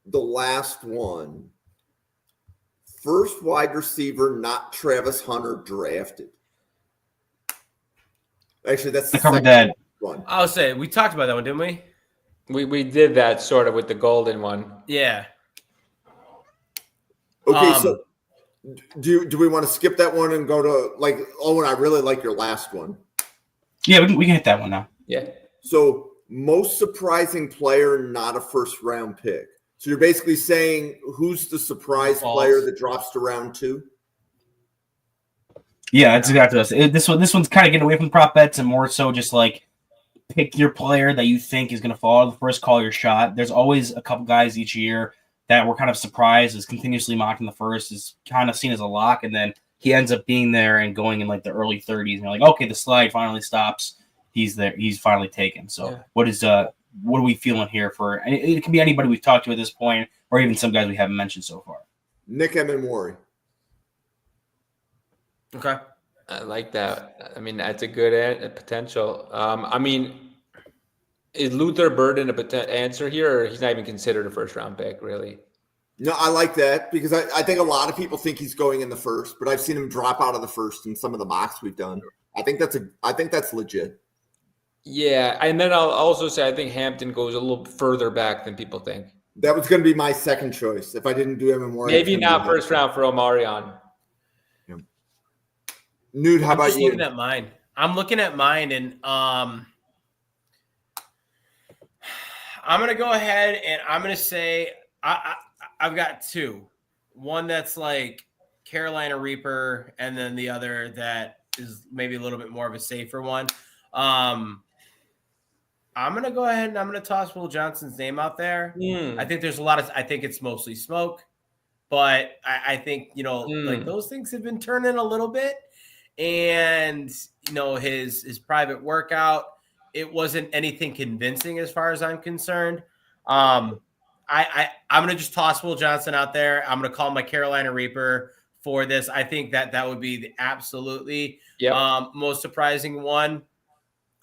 the last one. First wide receiver, not Travis Hunter, drafted. Actually, that's the I covered second that. one. I'll say we talked about that one, didn't we? We did that sort of with the golden one. Yeah. Okay, so do we want to skip that one and go to like Owen? I really like your last one. Yeah, we can hit that one now. Yeah. So most surprising player, not a first round pick. So you're basically saying who's the surprise player that drops to round 2? Yeah, that's exactly what I was. This one's kind of getting away from prop bets and more so just like pick your player that you think is going to fall out of the first, call your shot. There's always a couple guys each year that we're kind of surprised is continuously mocked in the first, is kind of seen as a lock, and then he ends up being there and going in like the early 30s. And you're like, okay, the slide finally stops. He's there. He's finally taken. So Yeah. what are we feeling here for? And it can be anybody we've talked to at this point, or even some guys we haven't mentioned so far. Nick Emenwari. Okay. I like that. I mean, that's a good potential. I mean, is Luther Burden a answer here, or he's not even considered a first round pick, really? No, I like that because I think a lot of people think he's going in the first, but I've seen him drop out of the first in some of the mocks we've done. I think that's legit. Yeah, and then I'll also say I think Hampton goes a little further back than people think. That was going to be my second choice if I didn't do Emenwari. Maybe not first round for Omarion. Nude, how about just you? looking at mine. I'm looking at mine, and I'm gonna go ahead and I'm gonna say I've got two. One that's like Carolina Reaper, and then the other that is maybe a little bit more of a safer one. I'm gonna go ahead and I'm gonna toss Will Johnson's name out there. I think there's I think it's mostly smoke, but I think like those things have been turning a little bit. And his private workout, it wasn't anything convincing as far as I'm concerned. I'm gonna just toss Will Johnson out there. I'm gonna call my Carolina Reaper for this. I think that would be the absolutely most surprising one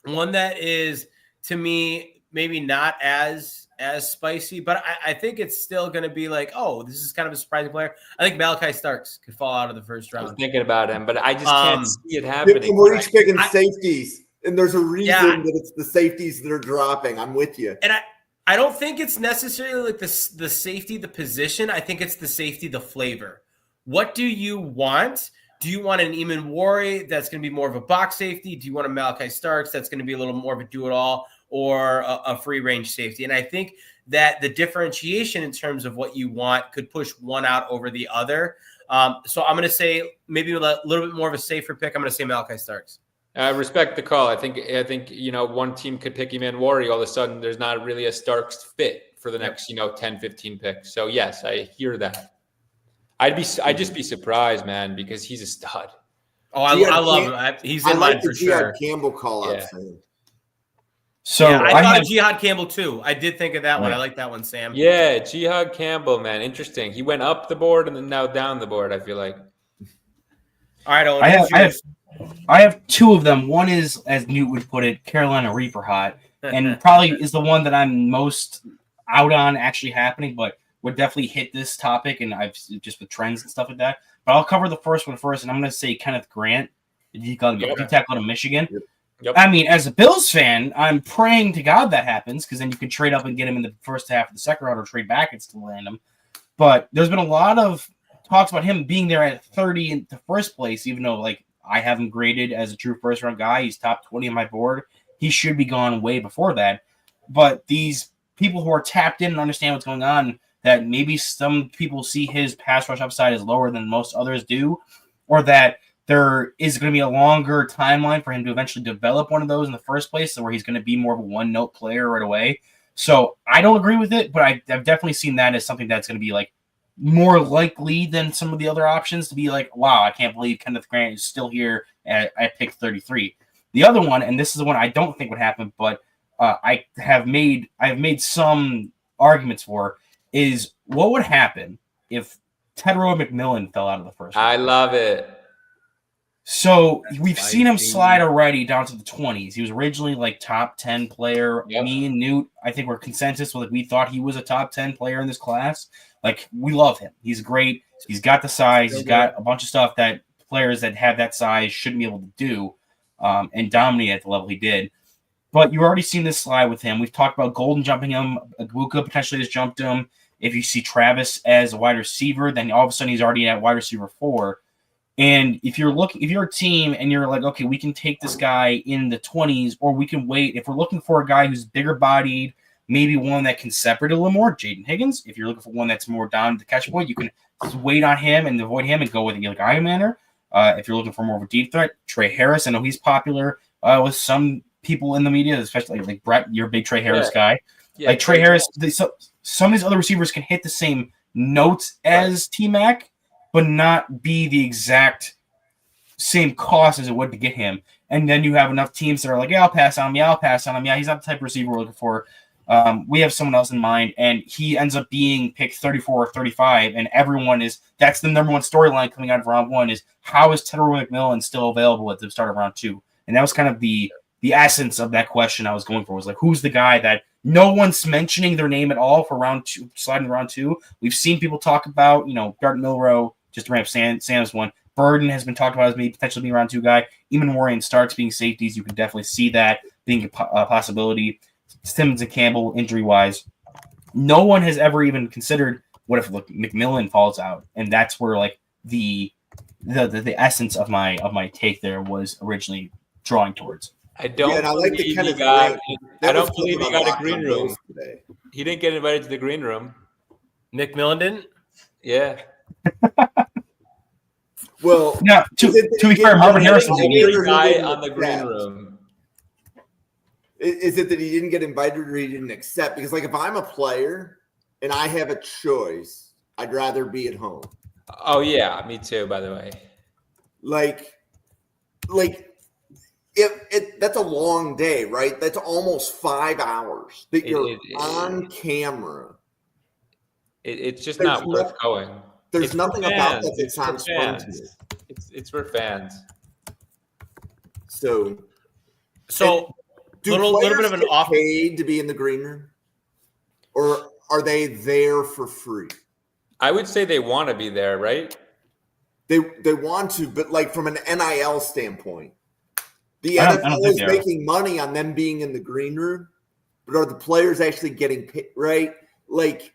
that is to me maybe not as spicy, but I think it's still going to be like, oh, this is kind of a surprising player. I think Malachi Starks could fall out of the first round. I was thinking about him, but I just can't see it happening. We're each picking safeties, and there's a reason that it's the safeties that are dropping. I'm with you. And I don't think it's necessarily like the safety, the position. I think it's the safety, the flavor. What do you want? Do you want an Emenwari that's going to be more of a box safety? Do you want a Malachi Starks that's going to be a little more of a do-it-all, or a free-range safety? And I think that the differentiation in terms of what you want could push one out over the other. So I'm going to say maybe a little bit more of a safer pick. I'm going to say Malachi Starks. I respect the call. I think one team could pick Emenwari. All of a sudden, there's not really a Starks fit for the next 10, 15 picks. So yes, I hear that. I'd just be surprised, man, because he's a stud. Oh, I love him. He's in mine for sure. Campbell call out. So I thought of Jihad Campbell too. I did think of that one. I like that one, Sam. Yeah, Jihad Campbell, man, interesting. He went up the board and then now down the board. I feel like. All right, Owen, I have two of them. One is, as Newt would put it, Carolina Reaper hot, and probably is the one that I'm most out on actually happening, but would definitely hit this topic, and I've just with trends and stuff like that. But I'll cover the first one first, and I'm going to say Kenneth Grant. He tackled out of Michigan. Yep. I mean, as a Bills fan, I'm praying to God that happens, because then you can trade up and get him in the first half of the second round or trade back and still land him. But there's been a lot of talks about him being there at 30 in the first place, even though like I have him graded as a true first round guy. He's top 20 on my board. He should be gone way before that. But these people who are tapped in and understand what's going on, that maybe some people see his pass rush upside as lower than most others do, or that there is going to be a longer timeline for him to eventually develop one of those in the first place, where he's going to be more of a one-note player right away. So I don't agree with it, but I've definitely seen that as something that's going to be like more likely than some of the other options to be like, wow, I can't believe Kenneth Grant is still here at pick 33. The other one, and this is the one I don't think would happen, but I have made some arguments for, is what would happen if Tedrow McMillan fell out of the first round. I love it. So we've seen him slide already down to the 20s. He was originally like top 10 player. Yep. Me and Newt, I think we're consensus. Like we thought he was a top 10 player in this class. Like we love him. He's great. He's got the size. He's got a bunch of stuff that players that have that size shouldn't be able to do, and dominate at the level he did. But you've already seen this slide with him. We've talked about Golden jumping him. Aguka potentially has jumped him. If you see Travis as a wide receiver, then all of a sudden he's already at wide receiver 4. And if you're a team and you're like, okay, we can take this guy in the 20s, or we can wait. If we're looking for a guy who's bigger bodied, maybe one that can separate a little more, Jaden Higgins. If you're looking for one that's more down the catch point, you can just wait on him and avoid him and go with Eli Manor. If you're looking for more of a deep threat, Trey Harris. I know he's popular with some people in the media, especially like Brett. You're a big Trey Harris guy. Yeah, like Trey Harris. Some of these other receivers can hit the same notes as T-Mac, but not be the exact same cost as it would to get him. And then you have enough teams that are like, yeah, I'll pass on him. Yeah, I'll pass on him. Yeah, he's not the type of receiver we're looking for. We have someone else in mind, and he ends up being picked 34 or 35, and that's the number one storyline coming out of round 1 is how is Teteroy McMillan still available at the start of round 2? And that was kind of the essence of that question I was going for, was like, who's the guy that no one's mentioning their name at all for round 2, sliding to round 2? We've seen people talk about, Dart Milrow, just to ramp Sam's one. Burden has been talked about as maybe potentially being a round 2 guy. Even Murray and Starks being safeties, you can definitely see that being a possibility. Simmons and Campbell, injury-wise. No one has ever even considered what if McMillan falls out, and that's where like the essence of my take there was originally drawing towards. I don't and I like the believe Kenneth he got. Grant. I don't believe he got a Locked green On room. Bills today. He didn't get invited to the green room. Nick Millen didn't? Yeah. Well, Yeah, to be fair, Marvin Harrison didn't didn't get Every it. guy on the green Yeah. room. Is it that he didn't get invited or he didn't accept? Because like if I'm a player and I have a choice, I'd rather be at home. Oh yeah, me too. By the way. Like if that's a long day, right? That's almost 5 hours that you're on camera. It's just There's not worth going. There's It's for nothing about fans. that that sounds fun to me. It's for fans. So do little players bit of an get off. paid to be in the green room, or are they there for free? I would say they want to be there, right? They want to, but like from an NIL standpoint, the I don't NFL think is they are. making money on them being in the green room, but are the players actually getting paid? Right? Like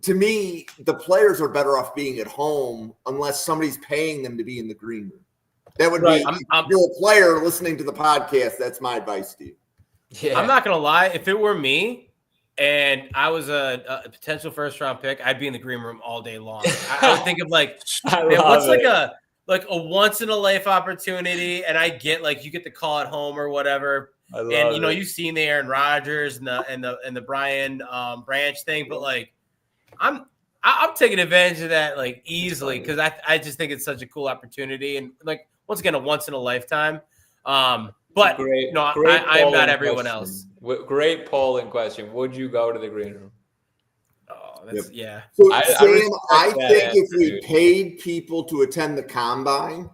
to me, the players are better off being at home unless somebody's paying them to be in the green room. That would Right. be if you're a player listening to the podcast. That's my advice to you. Yeah. I'm not gonna lie. If it were me and I was a potential first round pick, I'd be in the green room all day long. I would think of like, I man, love what's it. like a once in a life opportunity, and I get like you get the call at home or whatever, I love and it. you've seen the Aaron Rodgers and the Brian Branch thing, but like I'm taking advantage of that like easily because I just think it's such a cool opportunity and like once again a once in a lifetime. But Great I'm polling not everyone question. else. Great polling question. Would you go to the green room? Oh, that's yeah. So, I Sam, respect I that think if answer, we dude. paid people to attend the combine,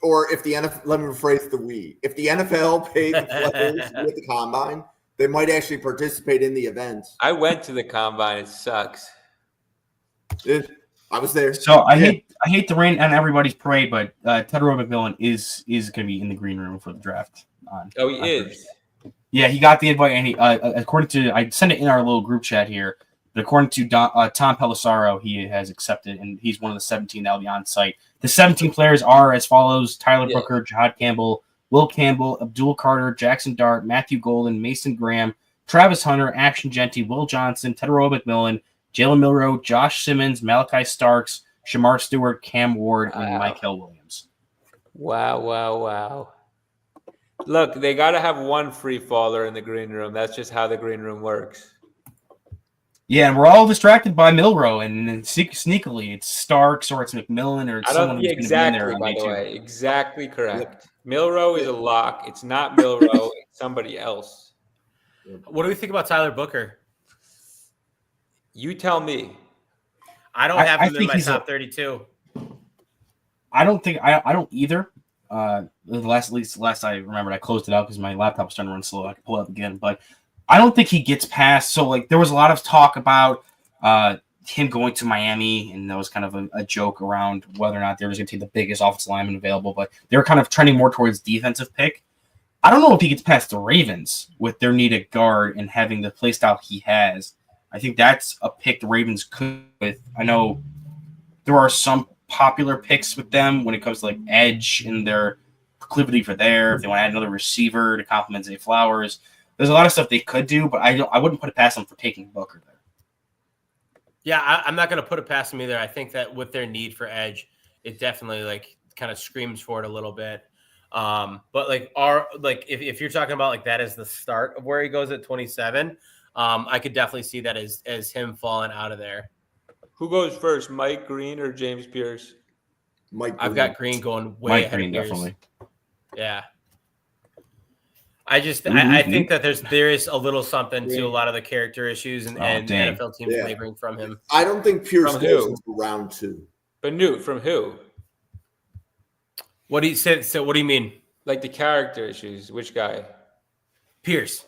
or if the NFL, let me rephrase the we, if the NFL paid the players with the combine, they might actually participate in the events. I went to the combine. It sucks. I was there. So I hate to rain on everybody's parade, but Teteroy McMillan is going to be in the green room for the draft. Oh, he is. Yeah, he got the invite, and he according to I sent it in our little group chat here. But according to Tom Pelissaro, he has accepted, and he's one of the 17 that will be on site. The 17 players are as follows: Tyler Yeah. Booker, Jahad Campbell, Will Campbell, Abdul Carter, Jackson Dart, Matthew Golden, Mason Graham, Travis Hunter, Action Genty, Will Johnson, Teteroy McMillan, Jalen Milrow, Josh Simmons, Malachi Starks, Shamar Stewart, Cam Ward, and Wow. Michael Williams. Wow. Look, they got to have one free faller in the green room. That's just how the green room works. Yeah, and we're all distracted by Milrow, and then sneakily it's Starks or it's McMillan or it's I someone don't who's going to be in exactly, there. on by day the two. way. Exactly correct. Milrow is a lock. It's not Milrow. It's somebody else. What do we think about Tyler Booker? You tell me. I don't I have him in think my he's top 32. I don't think I don't either. The last I remembered, I closed it out because my laptop was starting to run slow. I could pull it up again, but I don't think he gets past. So like there was a lot of talk about him going to Miami, and that was kind of a joke around whether or not they were going to take the biggest offensive lineman available. But they were kind of trending more towards defensive pick. I don't know if he gets past the Ravens with their need at guard and having the play style he has. I think that's a pick the Ravens could with. I know there are some popular picks with them when it comes to like edge and their proclivity for there. If they want to add another receiver to complement Zay Flowers, there's a lot of stuff they could do, but I wouldn't put it past them for taking Booker there. Yeah, I'm not going to put it past them either. I think that with their need for edge, it definitely like kind of screams for it a little bit. But like if you're talking about like that as the start of where he goes at 27, I could definitely see that as him falling out of there. Who goes first, Mike Green or James Pierce? Mike I've Green. got Green going way Mike ahead Green, of Pierce. definitely. Yeah. I think that there is a little something to a lot of the character issues and dang. NFL teams Yeah. flavoring from him. I don't think Pierce From goes who? into round 2. But Newt, from who? What do you say? So what do you mean? Like the character issues. Which guy? Pierce.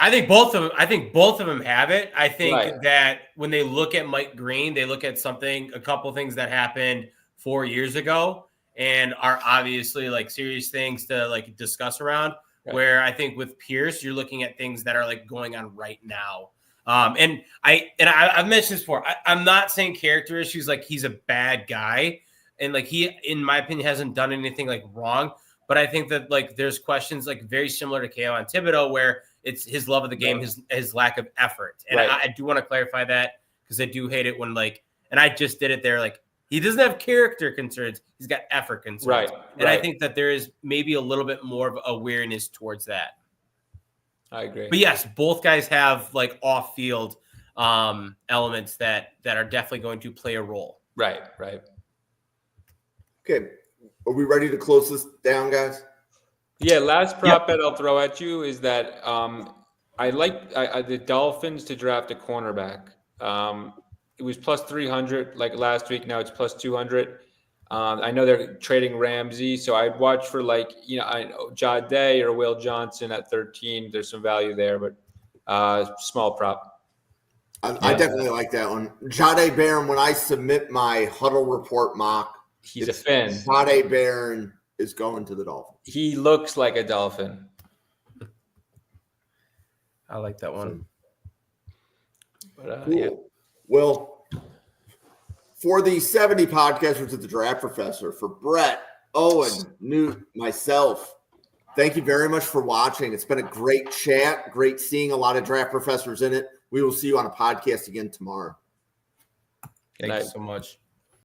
I think both of them have it. I think Right. that when they look at Mike Green, they look at a couple things that happened 4 years ago and are obviously like serious things to like discuss around. Right. Where I think with Pierce, you're looking at things that are like going on right now. And I've mentioned this before. I'm not saying character issues like he's a bad guy, and like he, in my opinion, hasn't done anything like wrong. But I think that like there's questions like very similar to Kayvon Thibodeau where it's his love of the game, his lack of effort. And Right. I do want to clarify that because I do hate it when like, and I just did it there. Like he doesn't have character concerns. He's got effort concerns. Right. And I right. think that there is maybe a little bit more of awareness towards that. I agree. But yes, both guys have like off-field elements that are definitely going to play a role. Right. Okay. Are we ready to close this down, guys? Yeah, last prop bet I'll throw at you is that I like the Dolphins to draft a cornerback. It was plus 300 like last week. Now it's plus 200. I know they're trading Ramsey, so I'd watch for like, Jade or Will Johnson at 13. There's some value there, but small prop. I definitely like that one. Jade Barron, when I submit my huddle report mock, He's a Fin. Jade Barron is going to the Dolphins. He looks like a Dolphin. I like that one. But Cool. yeah. Well, for the 70 podcasters at the Draft Professor, for Brett, Owen, Newt, myself, thank you very much for watching. It's been a great chat. Great seeing a lot of Draft Professors in it. We will see you on a podcast again tomorrow. Thank you so much.